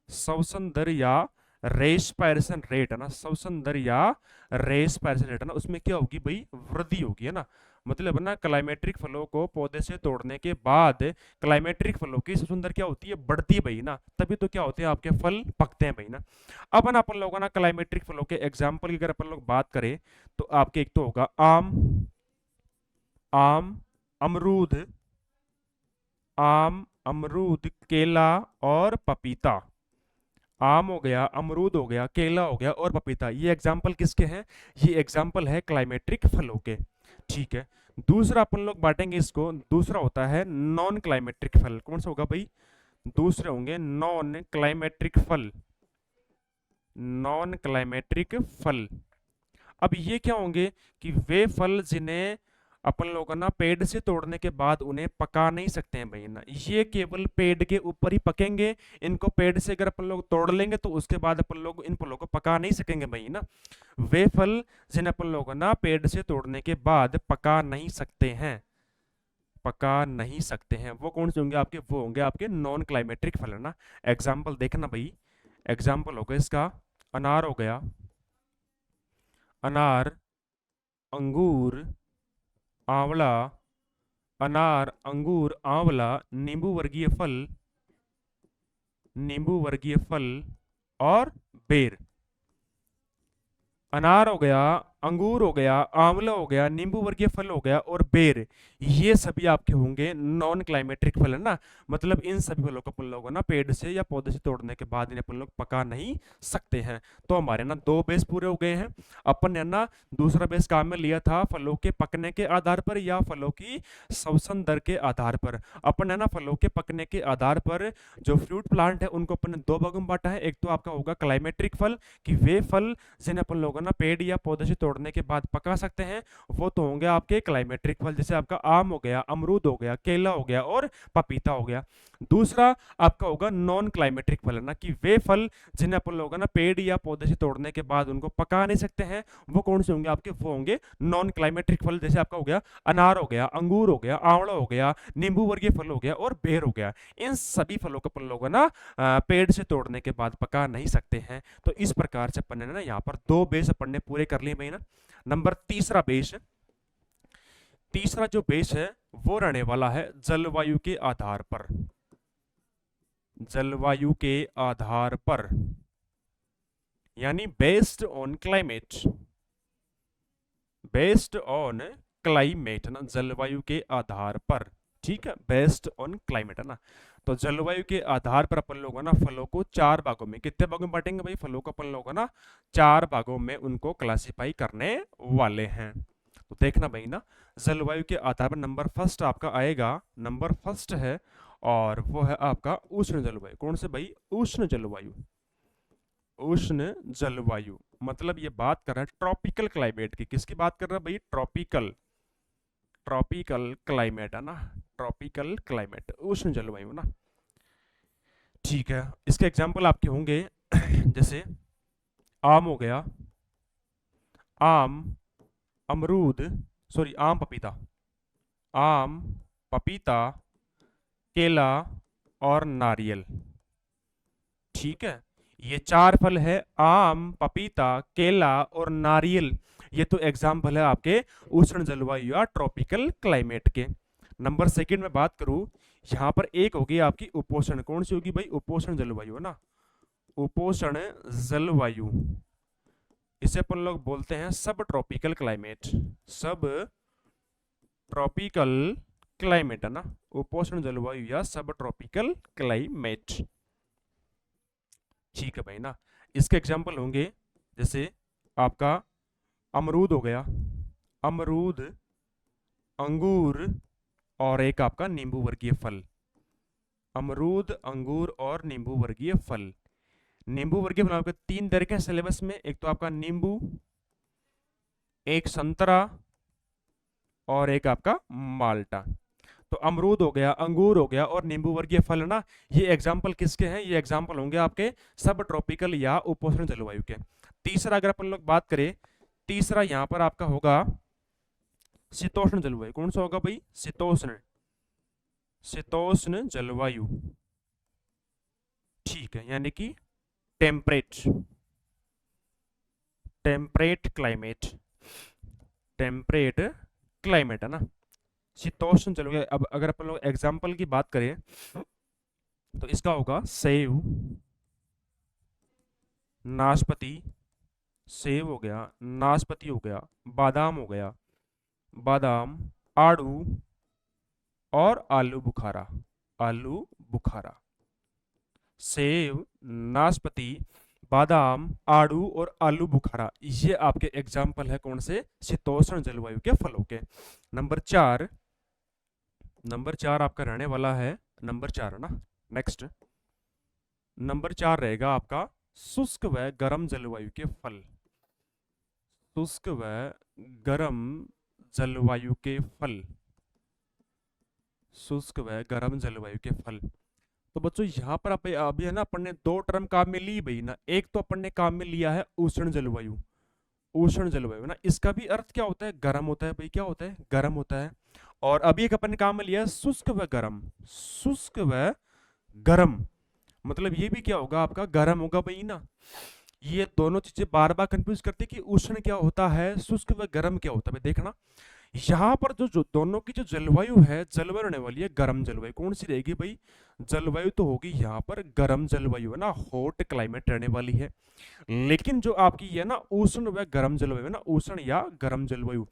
A: श्वसन दर या रेस्पिरेशन रेट है ना, श्वसन दर या रेस्पिरेशन रेट है ना, उसमें क्या होगी भाई? वृद्धि होगी है ना। मतलब ना क्लाइमेट्रिक फलों को पौधे से तोड़ने के बाद क्लाइमेट्रिक फलों की श्वसन दर क्या होती है? बढ़ती है भाई ना, तभी तो क्या होते हैं आपके फल पकते हैं भाई ना। अब ना अपन लोगों ना क्लाइमेट्रिक फलों के एग्जाम्पल की अगर अपन लोग बात करें तो आपके एक तो होगा आम, आम, अमरूद, आम, अमरूद, केला और पपीता। आम हो गया, अमरूद हो गया, केला हो गया और पपीता, ये एग्जाम्पल किसके हैं? ये एग्जाम्पल है क्लाइमेट्रिक फलों के। ठीक है, दूसरा अपन लोग बांटेंगे इसको, दूसरा होता है नॉन क्लाइमेट्रिक फल। कौन सा होगा भाई? दूसरे होंगे नॉन क्लाइमेट्रिक फल, नॉन क्लाइमेट्रिक फल। अब ये क्या होंगे कि वे फल जिन्हें अपन लोग ना पेड़ से तोड़ने के बाद उन्हें पका नहीं सकते हैं भाई ना, ये केवल पेड़ के ऊपर ही पकेंगे। इनको पेड़ से अगर अपन लोग तोड़ लेंगे तो उसके बाद अपन लोग इन फलों को पका नहीं सकेंगे भाई ना। वे फल जिन्हें अपन लोग ना पेड़ से तोड़ने के बाद पका नहीं सकते हैं, पका नहीं सकते हैं, वो कौन से होंगे आपके? वो होंगे आपके नॉन क्लाइमेट्रिक फल है ना। एग्जाम्पल देखना भाई, एग्जाम्पल होगा इसका अनार हो गया, अनार, अंगूर, आंवला, अनार, अंगूर, आंवला, नींबू वर्गीय फल, नींबू वर्गीय फल और बेर। अनार हो गया, अंगूर हो गया, आंवला हो गया, नींबू वर्गीय फल हो गया और बेर, ये सभी आपके होंगे नॉन क्लाइमेट्रिक फल है ना। मतलब इन सभी फलों को अपन लोगों ना पेड़ से या पौधे से तोड़ने के बाद इन्हें अपन लोग पका नहीं सकते हैं। तो हमारे ना दो बेस पूरे हो गए हैं। अपन ने ना दूसरा बेस काम में लिया था फलों के पकने के आधार पर या फलों की श्वसन दर के आधार पर। अपन ने ना फलों के पकने के आधार पर जो फ्रूट प्लांट है उनको अपन ने दो भागों में बांटा है। एक तो आपका होगा क्लाइमेट्रिक फल, कि वे फल जिन्हें अपन लोगों ना पेड़ या पौधे से तोड़ने के बाद पका सकते हैं, वो तो होंगे आपके क्लाइमेट्रिक फल, जैसे आपका आम हो गया, अमरूद हो गया, केला हो गया और पपीता हो गया। दूसरा आपका होगा नॉन क्लाइमेट्रिक फल है ना, कि वे फल जिन्हें अपन लोग ना पेड़ या पौधे से तोड़ने के बाद उनको पका नहीं सकते हैं, वो कौन से होंगे आपके? वो होंगे नॉन क्लाइमेट्रिक फल, जैसे आपका हो गया अनार हो गया, अंगूर हो गया, आंवला हो गया, नींबू वर्गीय फल हो गया और बेर हो गया। इन सभी फलों को अपन लोग ना पेड़ से तोड़ने के बाद पका नहीं सकते हैं। तो इस प्रकार से अपन ने ना यहाँ पर दो बेस अपन ने पूरे कर लिए भाई ना। नंबर तीसरा बेस, तीसरा जो बेस है वो रहने वाला है जलवायु के आधार पर, जलवायु के आधार पर, यानी based on climate, based on climate ना, जलवायु के आधार पर, ठीक है, बेस्ड ऑन क्लाइमेट है ना। तो जलवायु के आधार पर अपन लोग ना फलों को 4 भागों में, कितने भागों में बांटेंगे भाई फलों को अपन लोग ना 4 भागों में उनको क्लासिफाई करने वाले हैं। तो देखना भाई ना, जलवायु के आधार पर नंबर फर्स्ट आपका आएगा, नंबर फर्स्ट है और वो है आपका उष्ण जलवायु। कौन से भाई? उष्ण जलवायु, उष्ण जलवायु मतलब ये बात कर रहा है ट्रॉपिकल क्लाइमेट की। किसकी बात कर रहा है भाई? ट्रॉपिकल, ट्रॉपिकल क्लाइमेट है ना, ट्रॉपिकल क्लाइमेट, उष्ण जलवायु ना, ठीक है। इसके एग्जाम्पल आपके होंगे जैसे आम हो गया, आम, अमरूद, सॉरी आम पपीता, आम पपीता, केला और नारियल, ठीक है। ये 4 फल है, आम पपीता केला और नारियल। ये तो एग्जाम्पल है आपके उष्ण जलवायु या ट्रॉपिकल क्लाइमेट के। नंबर सेकंड में बात करूं, यहां पर एक होगी आपकी उपोष्ण। कौन सी होगी भाई? उपोष्ण जलवायु है ना, उपोष्ण जलवायु। इसे अपन लोग बोलते हैं सब ट्रॉपिकल क्लाइमेट, सब ट्रॉपिकल क्लाइमेट है ना, उपोष्ण जलवायु या सब ट्रॉपिकल क्लाइमेट, ठीक है भाई ना। इसके एग्जाम्पल होंगे जैसे आपका अमरूद हो गया, अमरूद, अंगूर और एक आपका नींबू वर्गीय फल, अमरूद, अंगूर और नींबू वर्गीय फल। नींबू वर्गीय फल आपके 3 तरह के सिलेबस में, एक तो आपका नींबू, एक संतरा और एक आपका माल्टा। तो अमरूद हो गया, अंगूर हो गया और नींबू वर्गीय फल ना, ये एग्जाम्पल किसके हैं? ये एग्जाम्पल होंगे आपके सब ट्रॉपिकल या उपोष्ण जलवायु के। तीसरा अगर अपन लोग बात करें, तीसरा यहां पर आपका होगा शीतोष्ण जलवायु। कौन सा होगा भाई? शीतोष्ण, शीतोष्ण जलवायु, ठीक है, यानी कि temperate, temperate climate, temperate climate है ना, शीतोष्ण जलवायु। अब अगर अपन लोग एग्जाम्पल की बात करें तो इसका होगा सेब, नाशपाती, सेब हो गया, नाशपाती हो गया, बादाम हो गया, बादाम, आड़ू और आलू बुखारा, आलू बुखारा। सेब, नाशपाती, बादाम, आड़ू और आलू बुखारा, ये आपके एग्जाम्पल है कौन से? शीतोष्ण जलवायु के फलों के। नंबर 4, नंबर 4 आपका रहने वाला है, नंबर 4 है ना, नेक्स्ट नंबर 4 रहेगा आपका शुष्क व गर्म जलवायु के फल, शुष्क व गर्म जलवायु के फल, शुष्क व गर्म जलवायु के फल। तो बच्चों यहाँ पर आप अभी है ना अपन ने 2 टर्म काम में ली भाई ना। एक तो अपन ने काम में लिया है उष्ण जलवायु, उष्ण जलवायु ना, इसका भी अर्थ क्या होता है? गर्म होता है भाई, क्या होता है? गर्म होता है। और अभी एक अपन ने काम में लिया है शुष्क व गर्म, शुष्क व गर्म मतलब ये भी क्या होगा आपका? गर्म होगा भाई ना। ये दोनों चीजें बार बार कंफ्यूज करते कि उष्ण क्या होता है, शुष्क व गर्म क्या होता है। देखना यहाँ पर जो दोनों की जो जलवायु है, जलवायु रहने वाली है गर्म जलवायु। कौन सी रहेगी भाई? जलवायु तो होगी यहाँ पर गर्म जलवायु है ना, हॉट क्लाइमेट रहने वाली है। लेकिन जो आपकी है ना उष्ण व गर्म जलवायु है ना, उष्ण या गर्म जलवायु,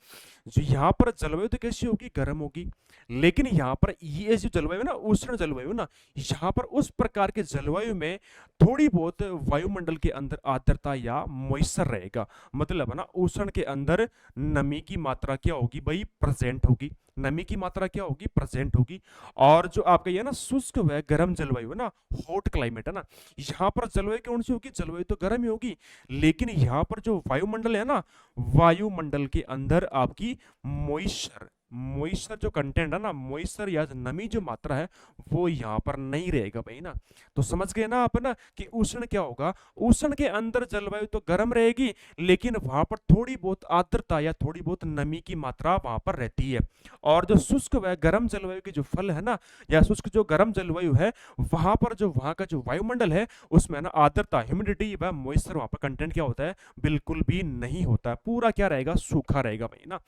A: जो यहाँ पर जलवायु तो कैसी होगी? गर्म होगी। लेकिन यहाँ पर ये जो जलवायु ना, उष्ण जलवायु ना, यहाँ पर उस प्रकार के जलवायु में थोड़ी बहुत वायुमंडल के अंदर आर्द्रता या मॉइस्चर रहेगा। मतलब ना उष्ण के अंदर नमी की मात्रा क्या होगी भाई? प्रेजेंट होगी, नमी की मात्रा क्या होगी? प्रेजेंट होगी। और जो आपका ये ना शुष्क व गर्म जलवायु है ना, हॉट क्लाइमेट है ना, यहाँ पर जलवायु कौन सी होगी? जलवायु तो गर्म ही होगी। लेकिन यहाँ पर जो वायुमंडल है ना, वायुमंडल के अंदर आपकी मॉइस्चर, मॉइस्चर जो कंटेंट है ना, मॉइस्चर या नमी जो मात्रा है वो यहाँ पर नहीं रहेगा भाई ना। तो समझ गए ना आप ना कि उष्ण क्या होगा? उष्ण के अंदर जलवायु तो गर्म रहेगी, लेकिन वहां पर थोड़ी बहुत आर्द्रता या थोड़ी बहुत नमी की मात्रा वहां पर रहती है। और जो शुष्क व गर्म जलवायु के जो फल है ना, या शुष्क जो गर्म जलवायु है, वहां पर जो वहां का जो वायुमंडल है उसमें ना आर्द्रता, ह्यूमिडिटी व मॉइस्चर वहां पर कंटेंट क्या होता है? बिल्कुल भी नहीं होता है। पूरा क्या रहेगा? सूखा रहेगा भाई ना,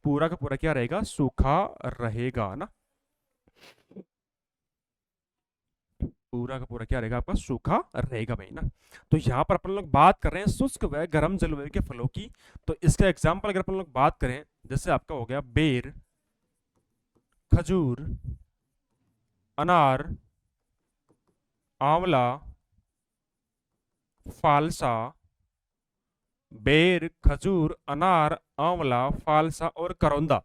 A: पूरा का पूरा क्या रहेगा, सूखा रहेगा ना, पूरा का पूरा क्या रहेगा आपका, सूखा रहेगा भाई ना। तो यहाँ पर अपन लोग बात कर रहे हैं शुष्क व गर्म जलवायु के फलों की। तो इसका एग्जाम्पल अगर अपन लोग बात करें, जैसे आपका हो गया बेर, खजूर, अनार, आंवला, फालसा, बेर, खजूर, अनार, आंवला, फालसा और करौंदा।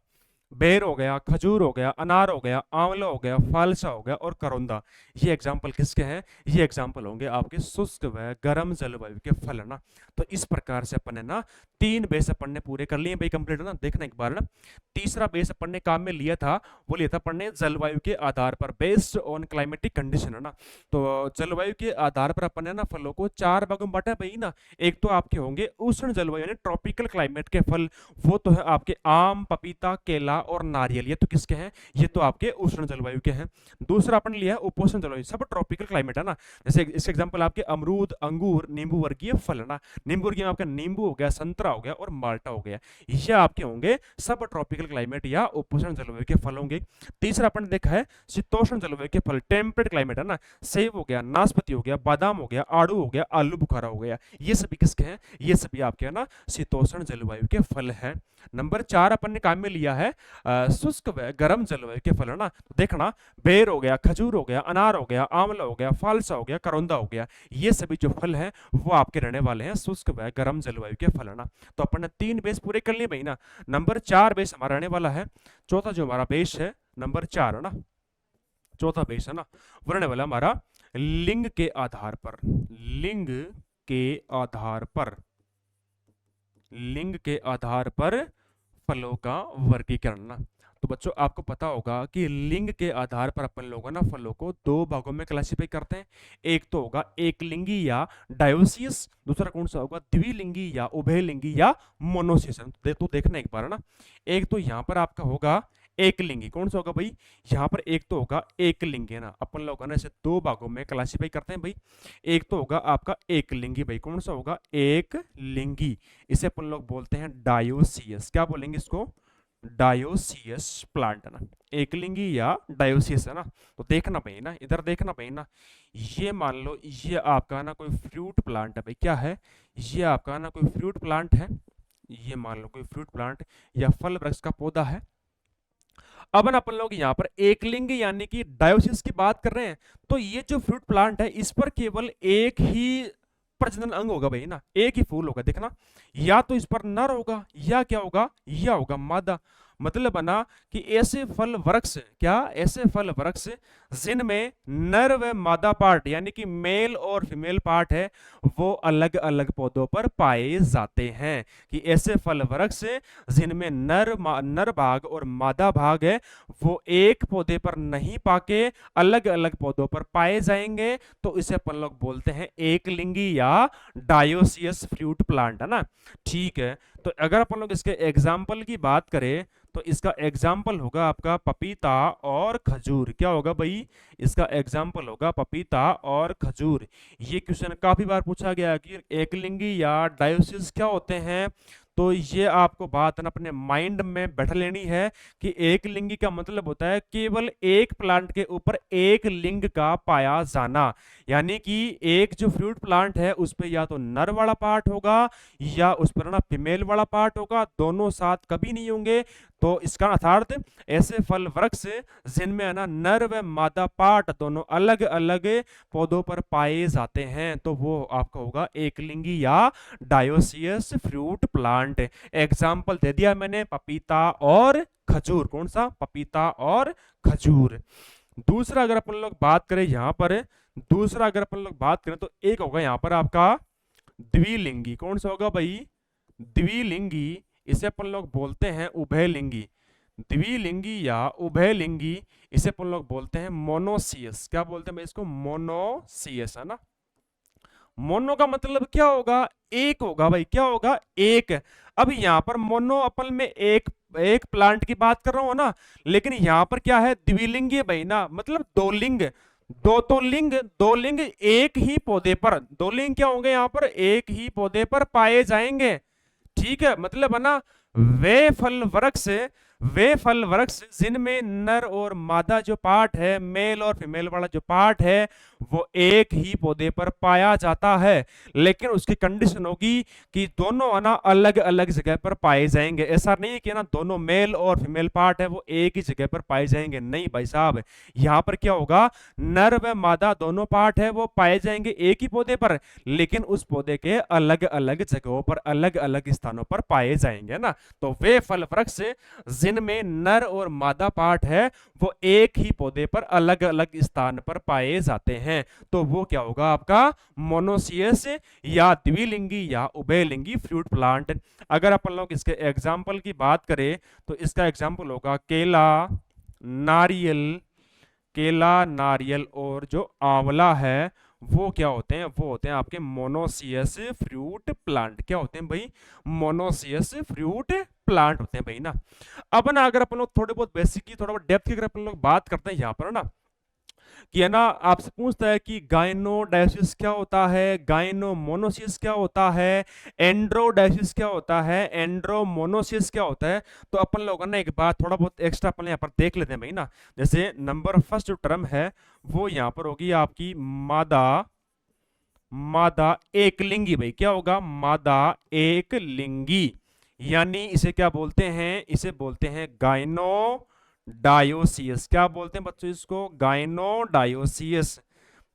A: बेर हो गया, खजूर हो गया, अनार हो गया, आंवला हो गया, फालसा हो गया और करौंदा। ये एग्जाम्पल किसके हैं, ये एग्जाम्पल होंगे आपके शुष्क व गर्म जलवायु के फल है ना। तो इस प्रकार से अपन ने ना 3 बेस अपन ने पूरे कर लिए भाई, कंप्लीट है ना। देखना एक बार ना, तीसरा बेस अपन ने काम में लिया था, वो लिया था अपन ने जलवायु के आधार पर, बेस्ड ऑन क्लाइमेटिक कंडीशन है ना। तो जलवायु के आधार पर अपन ने ना फलों को 4 भागों में बांटा भाई ना। एक तो आपके होंगे उष्ण जलवायु यानी ट्रॉपिकल क्लाइमेट के फल, वो तो है आपके आम, पपीता, केला और नारियल। ये तो किसके हैं, ये तो आपके उष्ण जलवायु के हैं। दूसरा अपन लिया है उपोष्ण जलवायु, सब ट्रॉपिकल क्लाइमेट है ना। जैसे इसके एग्जांपल आपके अमरूद, अंगूर, नींबू वर्गीय फल है ना। नींबू वर्गीय में आपका नींबू हो गया, संतरा हो गया और माल्टा हो गया। ये आपके होंगे सब ट्रॉपिकल क्लाइमेट या उपोष्ण जलवायु के फल होंगे। तीसरा अपन ने देखा है शीतोष्ण जलवायु के फल, टेम्परेट क्लाइमेट है ना। सेब हो गया, नाशपाती हो गया, बादाम हो गया, आड़ू हो गया, आलू बुखारा हो गया। ये सभी किसके हैं, ये सभी आपके है ना शीतोष्ण जलवायु के फल हैं। नंबर 4 अपन ने काम में लिया है शुष्क व गर्म जलवायु के फल है ना। तो देखना, बेर हो गया, खजूर हो गया, अनार हो गया, आंवला हो गया, फालसा हो गया, करौंदा हो गया। ये सभी जो फल हैं वो आपके रहने वाले हैं शुष्क व गर्म जलवायु के फल है ना। तो अपन ने 3 बेस पूरे कर लिए भाई ना। नंबर 4 बेस हमारा रहने वाला है, चौथा जो हमारा बेस है नंबर 4 है ना, चौथा बेस है ना, वो रहने वाला हमारा लिंग के आधार पर, लिंग के आधार पर, लिंग के आधार पर फलों का वर्गीकरण ना। तो बच्चों आपको पता होगा कि लिंग के आधार पर अपन लोगों ना फलों को 2 भागों में क्लासिफाई करते हैं। एक तो होगा एकलिंगी या डायोसियस, दूसरा कौन सा होगा द्विलिंगी या उभयलिंगी या मोनोसियस। तो देखना एक बार ना, एक तो यहाँ पर आपका होगा एकलिंगी, कौन सा होगा भाई, यहाँ पर एक तो होगा एकलिंगी है ना। अपन लोग ना इसे 2 भागों में क्लासिफाई करते हैं भाई। एक तो होगा आपका एकलिंगी भाई, कौन सा होगा एकलिंगी, इसे अपन लोग बोलते हैं डायोसियस। क्या बोलेंगे इसको, डायोसियस प्लांट है ना, एकलिंगी या डायोसियस है ना। तो देखना भाई ना, इधर देखना भाई ना, ये मान लो ये आपका ना कोई फ्रूट प्लांट है भाई, क्या है, ये आपका ना कोई फ्रूट प्लांट है, ये मान लो कोई फ्रूट प्लांट या फल वृक्ष का पौधा है। अब ना अपन लोग यहाँ पर एकलिंग यानी कि डायोसिस की बात कर रहे हैं। तो ये जो फ्रूट प्लांट है इस पर केवल एक ही प्रजनन अंग होगा भाई ना, एक ही फूल होगा। देखना, या तो इस पर नर होगा या क्या होगा, या होगा मादा। मतलब बना कि ऐसे फल वृक्ष, क्या ऐसे फल वृक्ष जिनमें नर व मादा पार्ट यानी कि मेल और फीमेल पार्ट है वो अलग अलग पौधों पर पाए जाते हैं। कि ऐसे फल वृक्ष जिनमें नर भाग और मादा भाग है वो एक पौधे पर नहीं पाके अलग अलग पौधों पर पाए जाएंगे, तो इसे अपन लोग बोलते हैं एकलिंगी या डायोसियस फ्रूट प्लांट है ना। ठीक है, तो अगर अपन लोग इसके एग्जाम्पल की बात करें तो इसका एग्जाम्पल होगा आपका पपीता और खजूर। क्या होगा भाई, इसका एग्जाम्पल होगा पपीता और खजूर। ये क्वेश्चन काफी बार पूछा गया कि एकलिंगी या डायोसिस क्या होते हैं। तो ये आपको बात ना अपने माइंड में बैठा लेनी है कि एक लिंगी का मतलब होता है केवल एक प्लांट के ऊपर एक लिंग का पाया जाना। यानी कि एक जो फ्रूट प्लांट है उस पर या तो नर वाला पार्ट होगा या उस पर ना फीमेल वाला पार्ट होगा, दोनों साथ कभी नहीं होंगे। तो इसका अर्थात ऐसे फल वृक्ष जिनमें है ना नर व मादा पार्ट दोनों अलग अलग पौधों पर पाए जाते हैं तो वो आपका होगा एकलिंगी या डायोसियस फ्रूट प्लांट। एग्जाम्पल दे दिया मैंने पपीता और खजूर, कौन सा, पपीता और खजूर। दूसरा अगर अपन लोग बात करें यहाँ पर, दूसरा अगर अपन लोग बात करें तो एक होगा यहाँ पर आपका द्विलिंगी। कौन सा होगा भाई, द्विलिंगी, इसे अपन लोग बोलते हैं उभयलिंगी। द्विलिंगी या उभयलिंगी इसे अपन लोग बोलते हैं मोनोसियस। क्या बोलते हैं भाई इसको, मोनोसियस है ना। मोनो का मतलब क्या होगा, एक होगा भाई, क्या होगा, एक। अब यहां पर मोनो अपन में एक एक प्लांट की बात कर रहा हूं ना, लेकिन यहां पर क्या है, द्विलिंगी भाई ना, मतलब दो लिंग, दो लिंग एक ही पौधे पर, दो लिंग क्या होंगे यहाँ पर, एक ही पौधे पर पाए जाएंगे। ठीक है, मतलब है ना वे फल वृक्ष जिनमें नर और मादा जो पार्ट है, मेल और फीमेल वाला जो पार्ट है, वो एक ही पौधे पर पाया जाता है। लेकिन उसकी कंडीशन होगी कि दोनों ना अलग अलग जगह पर पाए जाएंगे। ऐसा नहीं है कि ना दोनों मेल और फीमेल पार्ट है वो एक ही जगह पर पाए जाएंगे, नहीं भाई साहब। यहां पर क्या होगा, नर व मादा दोनों पार्ट है वो पाए जाएंगे एक ही पौधे पर, लेकिन उस पौधे के अलग अलग जगहों पर, अलग अलग स्थानों पर पाए जाएंगे ना। तो वे फल वृक्ष जिनमें नर और मादा पार्ट है वो एक ही पौधे पर अलग अलग स्थान पर पाए जाते हैं। तो वो क्या होगा आपका मोनोसियस या द्विलिंगी या उभयलिंगी फ्रूट प्लांट। अगर अपन लोग इसके एग्जाम्पल की बात करें तो इसका एग्जाम्पल होगा नारियल केला, नारियल और जो आंवला है वो क्या होते हैं, वो होते हैं आपके मोनोसियस फ्रूट प्लांट। क्या होते हैं भाई, मोनोसियस फ्रूट प्लांट होते हैं भाई ना। अब ना अगर अपन लोग थोड़े बहुत बेसिक की, थोड़ा बहुत डेप्थ की अगर अपन लोग बात करते हैं यहाँ पर ना, कि है ना आपसे पूछता है कि गायनोडायोसिस क्या होता है, गायनोमोनोसिस क्या होता है, एंड्रोडायोसिस क्या होता है, एंड्रोमोनोसिस क्या होता है। तो अपन लोगों ने एक बात थोड़ा बहुत एक्स्ट्रा अपन यहाँ पर देख लेते हैं भाई ना। जैसे नंबर फर्स्ट जो टर्म है वो यहाँ पर होगी आपकी मादा मादा एकलिंगी। भाई क्या होगा, मादा एकलिंगी, यानी इसे क्या बोलते हैं, इसे बोलते हैं गायनो डायोसियस। क्या बोलते हैं बच्चों इसको, गायनोडायोसियस।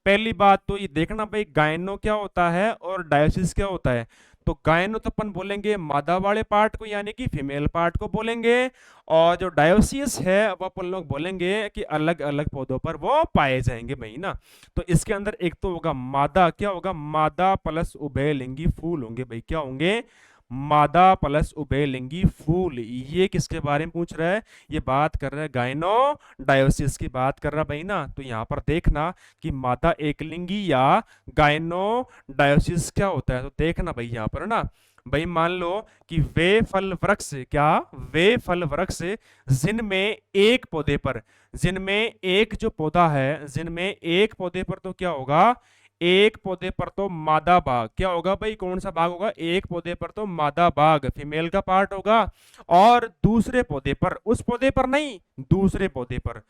A: पहली बात तो ये देखना भाई, गायनो क्या होता है और डायोसिस क्या होता है। तो गायनो तो अपन बोलेंगे मादा वाले पार्ट को, यानी कि फीमेल पार्ट को बोलेंगे, और जो डायोसियस है वो अपन लोग बोलेंगे कि अलग अलग पौधों पर वो पाए जाएंगे भाई ना। तो इसके अंदर एक तो होगा मादा, क्या होगा, मादा प्लस उभयलिंगी फूल होंगे भाई। क्या होंगे, मादा प्लस उभयलिंगी फूल। ये किसके बारे में पूछ रहा है, ये बात कर रहा है गायनो डायोसिस की बात कर रहा भाई ना। तो यहां पर देखना कि मादा एकलिंगी या गायनो डायोसिस क्या होता है। तो देखना भाई यहां पर ना, भाई मान लो कि वे फल वृक्ष, क्या, वे फल वृक्ष जिनमें एक पौधे पर, जिनमें एक जो पौधा है, जिनमें एक पौधे पर तो क्या होगा, एक पौधे पर तो मादा भाग। क्या होगा भाई, कौन सा भाग होगा, एक पौधे पर तो मादा भाग फीमेल का पार्ट होगा, और दूसरे पौधे पर, उस पौधे पर नहीं, दूसरे पौधे पर,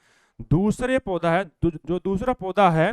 A: दूसरे पौधा है जो दूसरा पौधा है,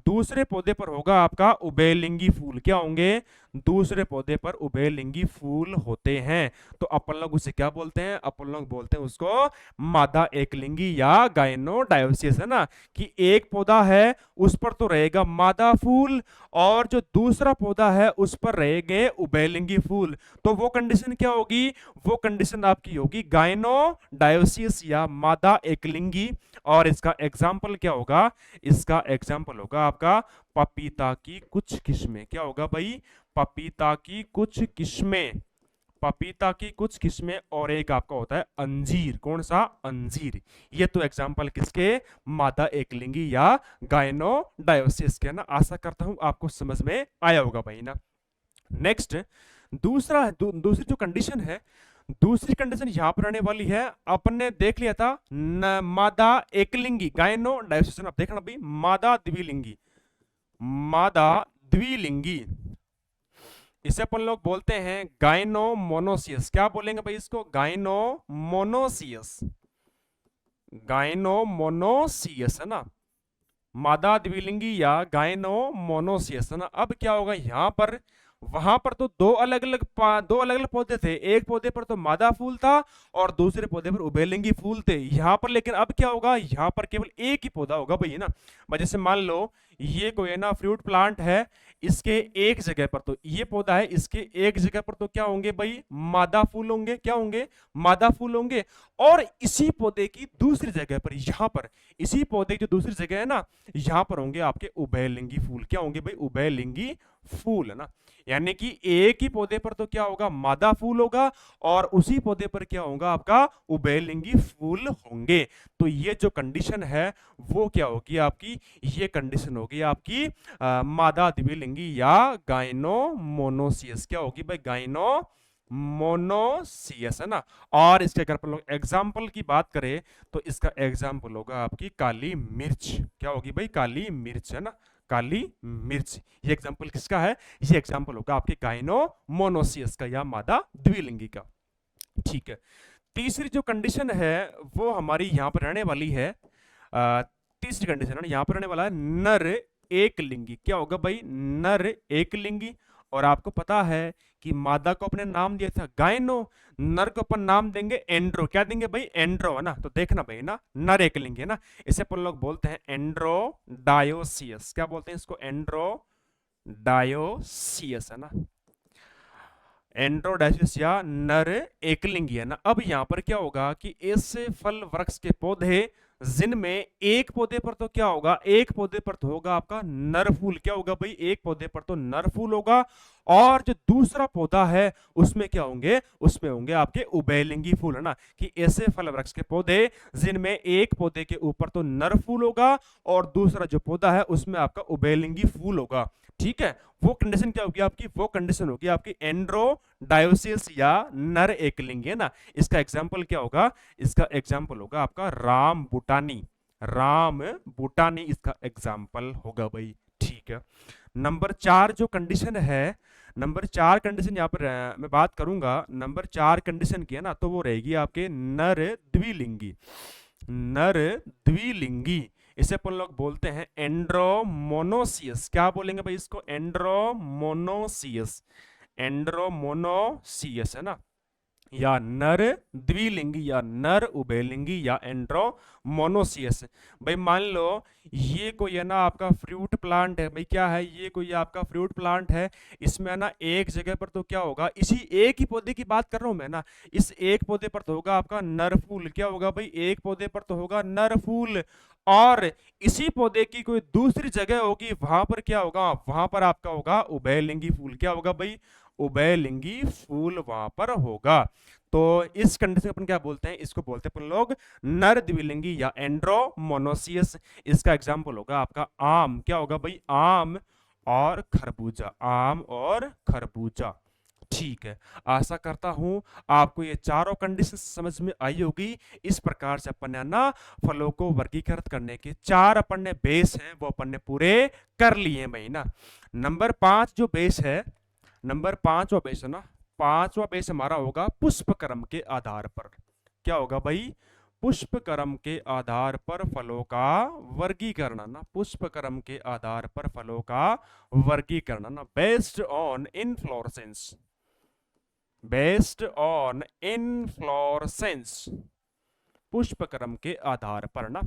A: दूसरे पौधे पर होगा आपका उभयलिंगी फूल। क्या होंगे, दूसरे पौधे पर उभयलिंगी फूल होते हैं। तो अपन लोग उसे क्या बोलते हैं, अपन लोग बोलते हैं उसको मादा एकलिंगी या गायनोडायोसिस, है ना। कि एक पौधा है उस पर तो रहेगा मादा फूल, और जो दूसरा पौधा है उस पर रहेंगे उभयलिंगी फूल। तो वो कंडीशन क्या होगी, वो कंडीशन आपकी होगी गायनोडायोसिस या मादा एकलिंगी। और इसका एग्जाम्पल क्या होगा, इसका एग्जाम्पल होगा आपका पपीता की कुछ किस्में। क्या होगा भाई, पपीता की कुछ किस्में, पपीता की कुछ किस्में, और एक आपका होता है अंजीर। कौन सा, अंजीर। ये तो एग्जाम्पल किसके, मादा एकलिंगी या गायनोडायोसिस के ना। आशा करता हूं आपको समझ में आया होगा भाई ना। नेक्स्ट दूसरी जो कंडीशन है, दूसरी कंडीशन यहां पर आने वाली है, अपन ने देख लिया था मादा एकलिंगी गायनोडायोसिस। आप देखना भाई, मादा द्विलिंगी, मादा द्विलिंगी, इसे अपन लोग बोलते हैं गायनोमोनोसियस। क्या बोलेंगे भाई इसको, गायनोमोनोसियस, गायनोमोनोसियस, है ना, मादा द्विलिंगी या गायनोमोनोसियस, है ना। अब क्या होगा यहां पर, वहां पर तो दो अलग अलग पौधे थे, एक पौधे पर तो मादा फूल था और दूसरे पौधे पर उभयलिंगी फूल थे। यहां पर लेकिन अब क्या होगा, यहां पर केवल एक ही पौधा होगा भाई, है ना। जैसे मान लो ये कोई है ना फ्रूट प्लांट है, इसके एक जगह पर तो ये पौधा है, इसके एक जगह पर तो क्या होंगे भाई, मादा फूल होंगे। क्या होंगे, मादा फूल होंगे। और इसी पौधे की दूसरी जगह पर, यहां पर इसी पौधे की जो दूसरी जगह है ना, यहां पर होंगे आपके उभयलिंगी फूल। क्या होंगे भाई, उभयलिंगी फूल, है ना। यानी कि एक ही पौधे पर तो क्या होगा, मादा फूल होगा, और उसी पौधे पर क्या होगा आपका उभयलिंगी फूल होंगे। तो ये जो कंडीशन है वो क्या होगी आपकी, ये कंडीशन होगी आपकी मादा द्विलिंगी या गायनोमोनोसियस। क्या होगी भाई, गायनो मोनोसियस, है ना। और इसके अगर अपन लोग एग्जाम्पल की बात करें तो इसका एग्जाम्पल होगा आपकी काली मिर्च। क्या होगी भाई, काली मिर्च, है ना, काली मिर्च। ये एग्जाम्पल किसका है, ये एग्जाम्पल होगा आपके गायनोमोनोसियस का या मादा द्विलिंगी का। ठीक है। तीसरी जो कंडीशन है वो हमारी यहाँ पर रहने वाली है, तीसरी कंडीशन है यहाँ पर रहने वाला है नर एक लिंगी। क्या होगा भाई? नर एक लिंगी। और आपको पता है कि मादा को अपने नाम दिया था गायनो, नर को अपन नाम देंगे एंड्रो। क्या देंगे भाई? एंड्रो है ना। तो देखना भाई ना, नर एक लिंगी है ना, इसे अपन लोग बोलते हैं एंड्रो डायोसियस। क्या बोलते हैं इसको? एंड्रो डायोसियस है ना, एंड्रोडाइसिस या नर एकलिंगी है ना। अब यहां पर क्या होगा कि ऐसे फल वृक्ष के पौधे जिनमें एक पौधे पर तो क्या होगा, एक पौधे पर तो होगा आपका नर फूल। क्या होगा भाई? एक पौधे पर तो नर फूल होगा, और जो दूसरा पौधा है उसमें क्या होंगे? उसमें होंगे आपके उभयलिंगी फूल है ना। कि ऐसे फल वृक्ष के पौधे जिनमें एक पौधे के ऊपर तो नर फूल होगा और दूसरा जो पौधा है उसमें आपका उभयलिंगी फूल होगा। ठीक है, वो कंडीशन क्या होगी आपकी? वो कंडीशन होगी आपकी एंड्रो डायोसिस या नर एकलिंगी है ना। इसका एग्जाम्पल क्या होगा? इसका एग्जाम्पल होगा आपका राम बुटानी। राम बुटानी इसका एग्जाम्पल होगा भाई। ठीक है, नंबर 4 जो कंडीशन है, नंबर 4 कंडीशन यहाँ पर मैं बात करूंगा नंबर 4 कंडीशन की है ना, तो वो रहेगी आपके नर द्विलिंगी। नर द्विलिंगी, इसे अपन लोग बोलते हैं एंड्रोमोनोसियस। क्या बोलेंगे भाई इसको? एंड्रोमोनोसियस। एंड्रोमोनोसियस है ना, या नर द्विलिंगी या नर उभयलिंगी या एंड्रोमोनोसियस। भाई मान लो ये कोई है ना आपका फ्रूट प्लांट है। भाई क्या है? ये कोई आपका फ्रूट प्लांट है। इसमें है ना एक जगह पर तो क्या होगा, इसी एक ही पौधे की बात कर रहा हूं मैं ना, इस एक पौधे पर तो होगा आपका नर फूल। क्या होगा भाई? एक पौधे पर तो होगा नर फूल, और इसी पौधे की कोई दूसरी जगह होगी, वहां पर क्या होगा? वहां पर आपका होगा उभयलिंगी फूल। क्या होगा भाई? उभयलिंगी फूल वहां पर होगा। तो इस कंडीशन अपन क्या बोलते हैं? इसको बोलते हैं अपन लोग नर द्विलिंगी या एंड्रोमोनोसियस। इसका एग्जांपल होगा आपका आम। क्या होगा भाई? आम और खरबूजा। आम और खरबूजा। ठीक है, आशा करता हूं आपको ये चारों कंडीशन समझ में आई होगी। इस प्रकार से अपन ने ना फलों को वर्गीकृत करने के 4 अपन ने बेस हैं वो अपन ने पूरे कर लिए भाई ना। नंबर 5 जो बेस है, नंबर 5वां बेस है ना, 5वां बेस हमारा होगा पुष्प क्रम के आधार पर। क्या होगा भाई? पुष्प क्रम के आधार पर फलों का वर्गीकरण ना, पुष्प क्रम के आधार पर फलों का वर्गीकरण ना, based on inflorescence. Based on inflorescence, पुष्प क्रम के आधार पर ना।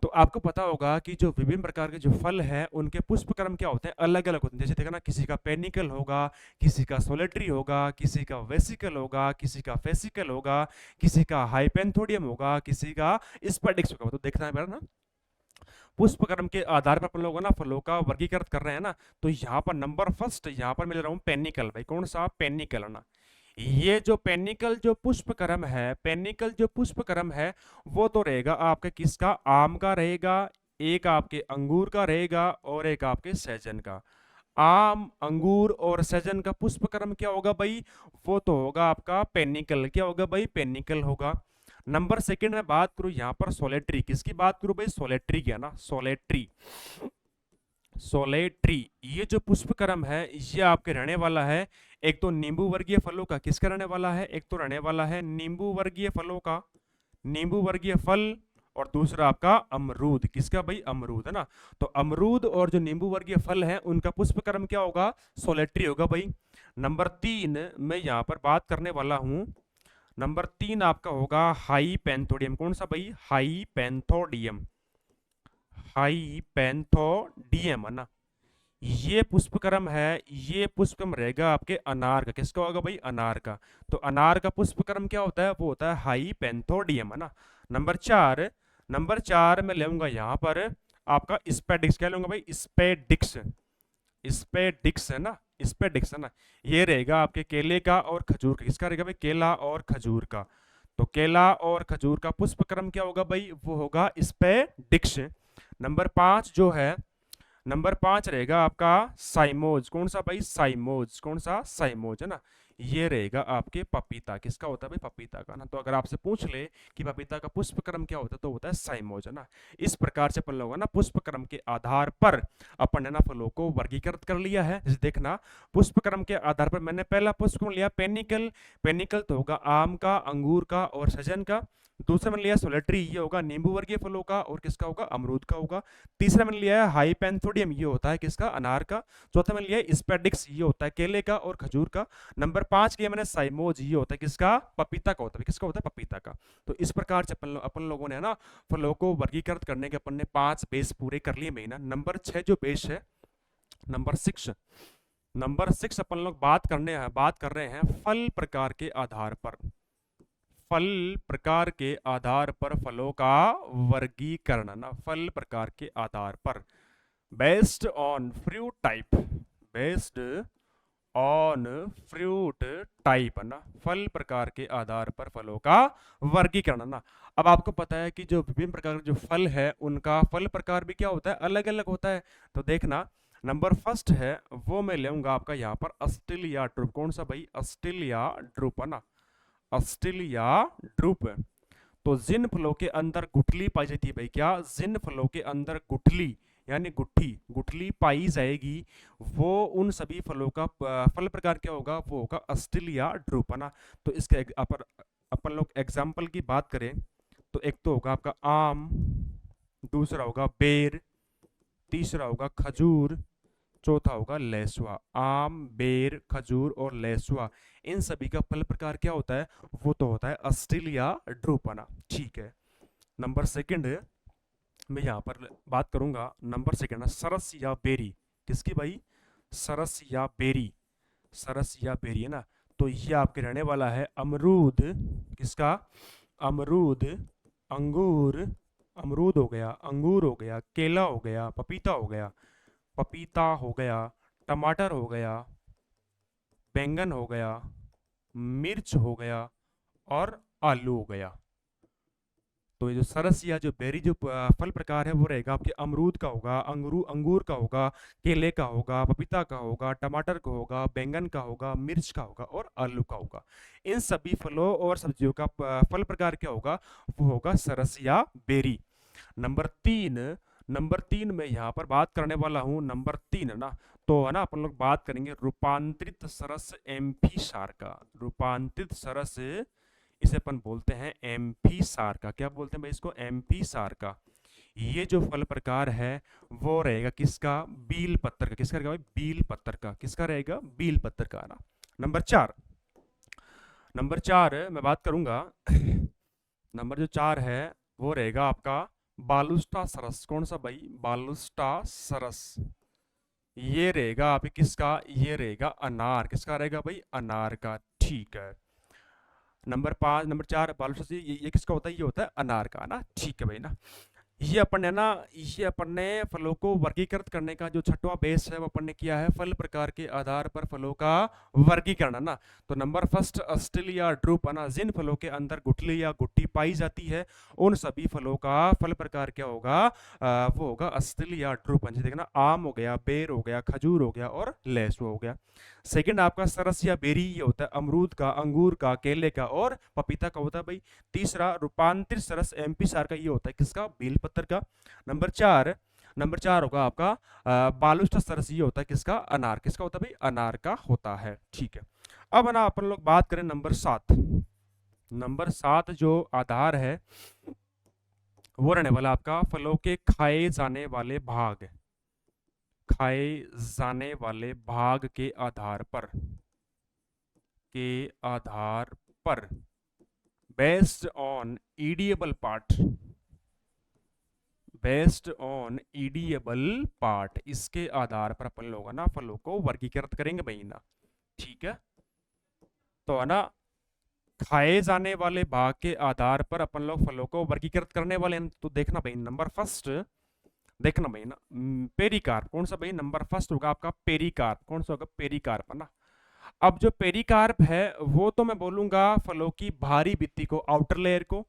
A: तो आपको पता होगा कि जो विभिन्न प्रकार के जो फल हैं उनके पुष्प क्रम क्या होते हैं? अलग अलग होते हैं। जैसे देखा ना, किसी का पेनिकल होगा, किसी का सोलेटरी होगा, किसी का वेसिकल होगा, किसी का फेसिकल होगा, किसी का हाइपेंथोडियम होगा, किसी का स्पेडिक्स होगा। तो देखना है ना, पुष्प क्रम के आधार पर अपन लोग ना फलों का वर्गीकृत कर रहे हैं ना। तो यहाँ पर नंबर फर्स्ट यहाँ पर मैं ले रहा हूँ पेनिकल। भाई कौन सा? पेनिकल है ना। ये जो पेनिकल जो पुष्प क्रम है, पेनिकल जो पुष्प क्रम है वो तो रहेगा आपका किसका? आम का रहेगा, एक आपके अंगूर का रहेगा और एक आपके सहजन का। आम, अंगूर और सहजन का पुष्प क्रम क्या होगा भाई? वो तो होगा आपका पेनिकल। क्या होगा भाई? पेनिकल होगा। नंबर सेकंड में बात करूं यहाँ पर सोलेट्री। किसकी बात करूं भाई? सोलेट्री की है ना, सोलेट्री। सोलेट्री, ये जो पुष्प क्रम है ये आपके रहने वाला है एक तो नींबू वर्गीय फलों का। किसका रहने वाला है? एक तो रहने वाला है नींबू वर्गीय फलों का, नींबू वर्गीय फल, और दूसरा आपका अमरूद। किसका भाई? अमरूद है ना। तो अमरूद और जो नींबू वर्गीय फल है उनका पुष्प क्रम क्या होगा? सोलेट्री होगा भाई। नंबर 3 मैं यहाँ पर बात करने वाला हूं, नंबर 3 आपका होगा हाई पेंथोडियम। कौन सा भाई? हाई पेंथोडियम। हाई पेंथोडियम है ना, ये पुष्पक्रम है, ये पुष्पक्रम रहेगा आपके अनार का। किसका होगा भाई? अनार का। तो अनार का पुष्पक्रम क्या होता है? वो होता है हाई पेंथोडियम है ना। नंबर 4, नंबर 4 में लेऊंगा यहाँ पर आपका स्पेडिक्स। क्या लूंगा भाई? स्पेडिक्स। स्पेडिक्स है ना, स्पेडिक्स है ना, ये रहेगा आपके केले का और खजूर का। किसका रहेगा भाई? केला और खजूर का। तो केला और खजूर का पुष्पक्रम क्या होगा भाई? वो होगा स्पेडिक्स। नंबर 5 जो है, नंबर 5 रहेगा आपका साइमोज। कौन सा भाई? साइमोज। कौन सा? साइमोज है ना। ये रहेगा आपके पपीता। किसका होता है भाई? पपीता का ना। तो अगर आपसे पूछ ले कि पपीता का पुष्प क्रम क्या होता है तो होता है साइमोज, है ना। इस प्रकार से अपन लोगों ने ना पुष्प क्रम के आधार पर अपन ने ना फलों को वर्गीकृत कर लिया है। जैसे देखना, पुष्प क्रम के आधार पर मैंने पहला पुष्प क्रम लिया पेनिकल। पेनिकल तो होगा आम का, अंगूर का और सजन का। दूसरा मैंने लिया सोलेट्री, ये होगा नींबू वर्गीय फलों का और किसका होगा? अमरूद का होगा। तीसरा मैंने लिया है हाइपेंथोडियम, ये होता है किसका? अनार का। चौथा मैंने लिया है स्पेडिक्स, ये होता है केले का और खजूर का। नंबर 5 लिया मैंने साइमोज, ये होता है किसका? पपीता का होता है। किसका होता है? पपीता का। तो इस प्रकार से अपन लोगों ने ना फलों को वर्गीकृत करने के अपन ने 5 बेस पूरे कर लिए महीना। नंबर 6 जो बेस है, नंबर 6 अपन लोग बात कर रहे हैं फल प्रकार के आधार पर। फल प्रकार के आधार पर फलों का वर्गीकरण ना, फल प्रकार के आधार पर based on fruit type, based on fruit type है ना, फल प्रकार के आधार पर फलों का वर्गीकरण ना। अब आपको पता है कि जो विभिन्न प्रकार के जो फल है उनका फल प्रकार भी क्या होता है? अलग अलग होता है। तो देखना, नंबर फर्स्ट है वो मैं लेऊंगा आपका यहाँ पर अस्टिलिया ड्रूप। कौन सा भाई? अस्टिलिया ड्रूप है ना, अस्टिलिया ड्रूप। तो जिन फलों के अंदर गुठली पाई जाती है भाई, क्या? जिन फलों के अंदर गुठली यानी गुठली पाई जाएगी, वो उन सभी फलों का फल प्रकार क्या होगा? वो होगा अस्टिलिया ड्रूप, है ना। तो इसके अपन लोग एग्जाम्पल की बात करें तो एक तो होगा आपका आम, दूसरा होगा बेर, तीसरा होगा खजूर, चौथा होगा लेसुआ। आम, बेर, खजूर और लेसुआ, इन सभी का फल प्रकार क्या होता है? वो तो होता है अस्टिलिया ड्रूपना। ठीक है। नंबर सेकंड मैं यहाँ पर बात करूंगा, नंबर सेकंड सरस या बेरी। किसकी भाई? सरस या बेरी, सरस या बेरी, है ना। तो ये आपके रहने वाला है अमरूद। किसका? अमरूद, अंगूर, अमरूद हो गया, अंगूर हो गया, केला हो गया, पपीता हो गया, टमाटर हो गया, बैंगन हो गया, मिर्च हो गया और आलू हो गया। तो ये जो सरस या जो बेरी जो फल प्रकार है वो रहेगा आपके अमरूद का होगा, अंगूर का होगा, केले का होगा, पपीता का होगा, टमाटर का होगा, बैंगन का होगा, मिर्च का होगा और आलू का होगा। इन सभी फलों और सब्जियों का फल प्रकार क्या होगा? वो होगा सरस या बेरी। नंबर 3 में यहाँ पर बात करने वाला हूँ, नंबर 3 है ना। तो है ना अपन लोग बात करेंगे रूपांतरित सरस एम्फी सार का। रूपांतरित सरस, इसे अपन बोलते हैं एम्फी सार का। क्या बोलते हैं भाई इसको? एम्फी सार का। ये जो फल प्रकार है वो रहेगा किसका? बील पत्तर का। किसका रहेगा भाई? बील पत्तर का। किसका रहेगा? बील पत्तर का ना। नंबर 4 मैं बात करूंगा नंबर जो 4 है वो रहेगा आपका बालुस्टा सरस। कौन सा भाई? बालुस्टा सरस। ये रहेगा आप किसका? ये रहेगा अनार। किसका रहेगा भाई? अनार का। ठीक है। नंबर 4 बालुशाही से ये किसका होता है? ये होता है अनार का ना। ठीक है भाई ना। ये अपन ने फलों को वर्गीकृत करने का जो छठवां बेस है वो अपन ने किया है फल प्रकार के आधार पर फलों का वर्गीकरण, है ना। तो नंबर फर्स्ट अस्टिलिया ड्रूप, है ना। जिन फलों के अंदर गुठली या गुट्टी पाई जाती है उन सभी फलों का फल प्रकार क्या होगा? वो होगा अस्टिलिया ड्रूप। जैसे देखना, आम हो गया, बेर हो गया, खजूर हो गया और लेसु हो गया। सेकंड आपका सरस या बेरी, ये होता है अमरूद का, अंगूर का, केले का और पपीता का होता है भाई। तीसरा रूपांतरित सरस एमपी सार का, ये होता है किसका? बेल पत्तर का। नंबर 4 होगा आपका बालुस्टा सरस, ये होता है किसका? अनार। किसका होता है भाई? अनार का होता है। ठीक है। अब ना अपन लोग बात करें नंबर 7 जो आधार है वो रहने वाला आपका फलों के खाए जाने वाले भाग, खाए जाने वाले भाग के आधार पर बेस्ड ऑन ईडिएबल पार्ट, इसके आधार पर अपन लोग ना फलों को वर्गीकृत करेंगे भाई ना। ठीक है। तो है ना, खाए जाने वाले भाग के आधार पर अपन लोग फलों को वर्गीकृत करने वाले हैं। तो देखना भाई, नंबर फर्स्ट देखना भाई ना, पेरिकार्प। कौन सा भाई? नंबर फर्स्ट होगा आपका पेरिकार्प। कौन सा होगा? पेरिकार्प, है ना। अब जो पेरिकार्प है वो तो मैं बोलूंगा फलों की भारी भित्ति को, आउटर लेयर को।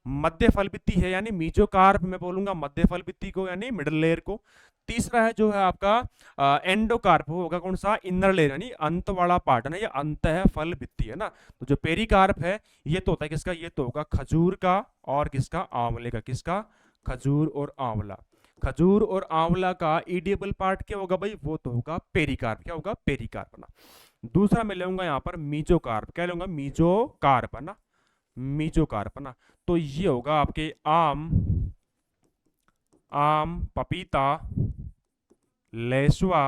A: मध्य फल भित्ति है यानी मीजोकार्प, मैं बोलूंगा मध्य फल भित्ति को यानी मिडल लेयर को। तीसरा है जो है आपका एंडोकार्प, वो होगा कौन सा, इनर लेयर यानी अंत वाला पार्ट है ना, ये अंत है फल भित्ति है ना। तो जो पेरिकार्प है ये तो होता है किसका, ये तो होगा खजूर का और किसका, आंवले का, किसका, खजूर और आंवला। खजूर और आंवला का ईडिएबल पार्ट क्या होगा भाई, वो तो होगा पेरिकार्प, क्या होगा, पेरिकार्प ना। दूसरा मैं लूंगा यहाँ पर मीजोकार्प, क्या लूंगा, मीजोकार्प है ना, मीजोकार्प है ना। तो ये होगा आपके आम, आम, पपीता, लेसुआ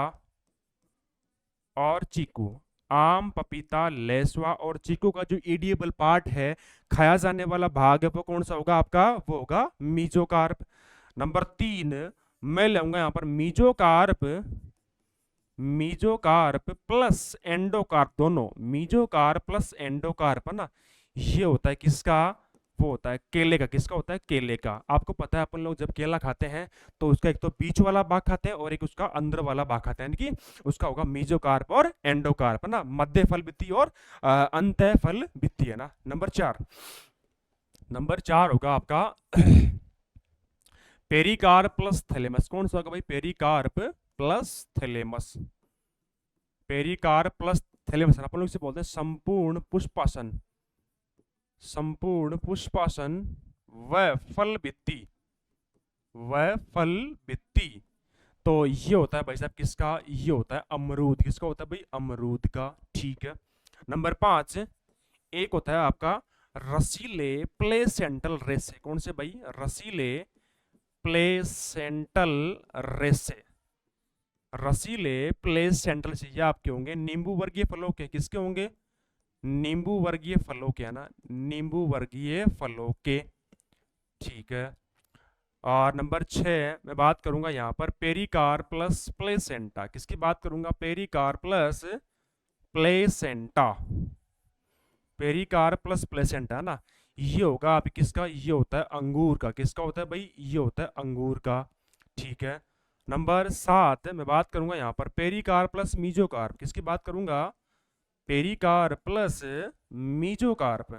A: और चीकू। आम, पपीता, लेसुआ और चीकू का जो ईडिएबल पार्ट है, खाया जाने वाला भाग है, वो कौन सा होगा आपका, वो होगा मीजोकार्प। नंबर 3 मैं लूंगा यहाँ पर मीजोकार्प, मीजोकार्प प्लस एंडोकार्प, दोनों मीजोकार्प प्लस एंडोकार्प है ना। ये होता है किसका, वो होता है केले का, किसका होता है, केले का। आपको पता है अपन लोग जब केला खाते हैं तो उसका एक तो बीच वाला भाग खाते हैं और एक उसका अंदर वाला भाग खाते हैं, यानी कि उसका होगा मीजोकार्प और एंडोकार्प है ना, मध्य फल भित्ति और अंत फल भित्ति है ना। नंबर 4, नंबर 4 होगा आपका पेरिकार्प प्लस थैलेमस। कौन सा होगा भाई, pericarp plus thalamus. Pericarp plus thalamus अपन लोग इसे बोलते हैं संपूर्ण पुष्पासन, संपूर्ण पुष्पासन व फल भित्ति, व फल भित्ति। तो ये होता है भाई साहब किसका, ये होता है अमरूद, किसका होता है भाई, अमरूद का, ठीक है। नंबर 5 एक होता है आपका रसीले प्लेसेंटल रेसे। कौन से भाई, रसीले प्लेसेंटल रेसे। रसीले प्लेसेंटल से ये आपके होंगे नींबू वर्गीय फलों के, किसके होंगे, नींबू वर्गीय फलों के है ना, नींबू वर्गीय फलों के, ठीक है। और नंबर 6 मैं बात करूंगा यहाँ पर पेरिकार प्लस प्लेसेंटा, किसकी बात करूंगा, पेरिकार प्लस प्लेसेंटा, पेरिकार प्लस प्लेसेंटा है ना। ये होगा आप किसका, ये होता है अंगूर का, किसका होता है भाई, ये होता है अंगूर का, ठीक है। नंबर 7 मैं बात करूंगा यहाँ पर पेरिकार प्लस मीजोकार्प, किसकी बात करूंगा, पेरिकार प्लस मीजोकार्प,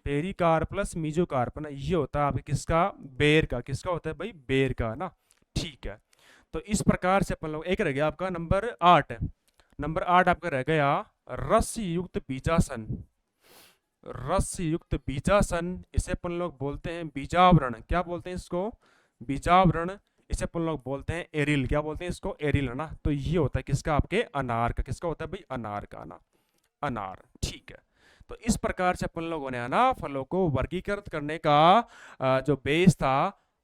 A: पेरिकार प्लस मीजोकार्प ना, ये होता है आपके किसका, बेर का, किसका होता है भाई, बेर का ना, ठीक है। तो इस प्रकार से अपन लोग, एक रह गया आपका नंबर 8, नंबर 8 आपका रह गया रस युक्त बीजासन, रस युक्त बीजासन, इसे अपन लोग बोलते हैं बीजावरण, क्या बोलते हैं इसको, बीजावरण। इसे अपन लोग बोलते हैं एरिल, क्या बोलते हैं इसको, एरिल है ना। तो ये होता है किसका, आपके अनार का, किसका होता है भाई, अनार का ना, अनार, ठीक है। तो इस प्रकार से अपन लोगों ने है ना फलों को वर्गीकृत करने का जो बेस था,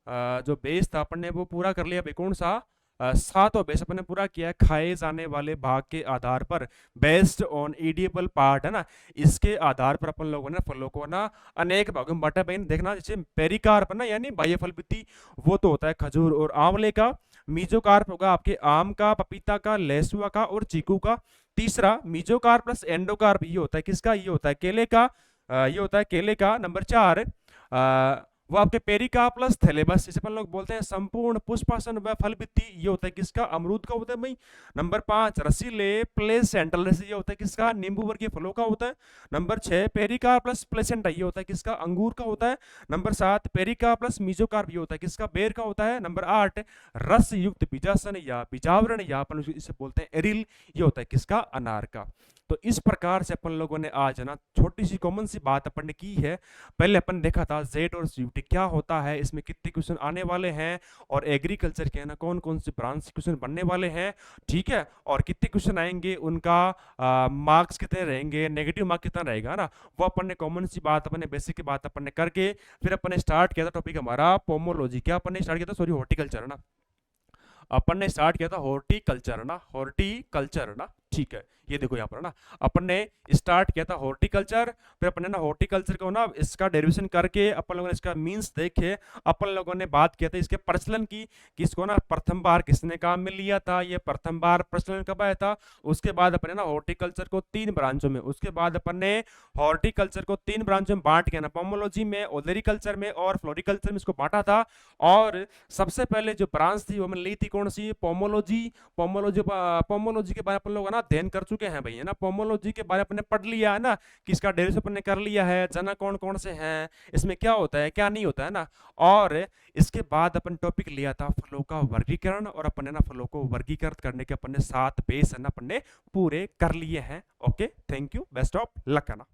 A: जो बेस था अपन ने वो पूरा कर लिया भाई। कौन सा, 7वां बेस अपन ने पूरा किया, खाए जाने वाले भाग के आधार पर, बेस्ड ऑन ईडिएबल पार्ट है ना, इसके आधार पर अपन लोगों ने फलों को ना अनेक भागों में बांटा। बहन देखना, जैसे पेरिकार्प ना यानी बाह्य फल भित्ति, वो तो होता है खजूर और आंवले का। मीजोकार्प होगा आपके आम का, पपीता का, लेसुआ का और चीकू का। तीसरा मीजोकार्प प्लस एंडोकार्प, ये होता है किसका, ये होता है केले का, ये होता है केले का। नंबर 4 वो आपके पेरिकार्प प्लस थैलेमस, इसे अपन लोग बोलते हैं संपूर्ण पुष्पासन व फल भित्ति, ये होता है किसका, अमरूद का होता है भाई। नंबर 5 रसीले प्लेसेंटल रेसे, ये होता है किसका, नींबू वर्गीय फलों का होता है। नंबर 6 पेरिकार्प प्लस प्लेसेंटा, ये होता है किसका, अंगूर का होता है। नंबर 7 पेरिकार्प प्लस मीजोकार्प, ये होता है किसका, बेर का होता है। नंबर 8 रस युक्त बीजासन या बीजावरण, या अपन इसे बोलते हैं एरिल, ये होता है किसका, अनार का। तो इस प्रकार से अपन लोगों ने आज ना छोटी सी कॉमन सी बात अपन ने की है। पहले अपन देखा था जेड और सीयूटी क्या होता है, इसमें कितने क्वेश्चन आने वाले हैं, और एग्रीकल्चर के ना कौन कौन से ब्रांच से क्वेश्चन बनने वाले हैं, ठीक है, और कितने क्वेश्चन आएंगे, उनका मार्क्स कितने रहेंगे, नेगेटिव मार्क कितना रहेगा ना, वो अपन ने कॉमन सी बात, अपन ने बेसिक की बात अपन ने करके फिर अपन ने स्टार्ट किया था टॉपिक हमारा पोमोलॉजी, क्या अपन ने स्टार्ट किया था, सॉरी हॉर्टिकल्चर ना, अपन ने स्टार्ट किया था हॉर्टिकल्चर ना, हॉर्टिकल्चर ना, ठीक है। ये देखो यहाँ पर ना अपन ने स्टार्ट किया था हॉर्टिकल्चर, फिर अपन ने ना हॉर्टिकल्चर को ना इसका डेरिवेशन करके अपन लोगों ने इसका मींस देखे, अपन लोगों ने बात किया था इसके प्रचलन की, किसको ना प्रथम बार किसने काम में लिया था, ये प्रथम बार प्रचलन कब आया था। उसके बाद अपन ने ना हॉर्टिकल्चर को 3 ब्रांचों में, उसके बाद अपन ने हॉर्टिकल्चर को 3 ब्रांचों में बांट के ना पोमोलॉजी में, ओलेरिकल्चर में और फ्लोरिकल्चर में इसको बांटा था। और सबसे पहले जो ब्रांच थी वो मैंने ली थी कौन सी, पोमोलॉजी। पोमोलॉजी के बारे में अपन लोग ना अध्ययन कर चुके चुके हैं भाई, है ना। पोमोलॉजी के बारे में अपने पढ़ लिया है ना, कि इसका डेरिवेशन अपने कर लिया है, जना कौन कौन से हैं, इसमें क्या होता है क्या नहीं होता है ना। और इसके बाद अपन टॉपिक लिया था फलों का वर्गीकरण, और अपन ने ना फलों को वर्गीकृत करने के अपने 7 बेस है ना अपन ने पूरे कर लिए हैं। Okay, thank you, best of luck है ना।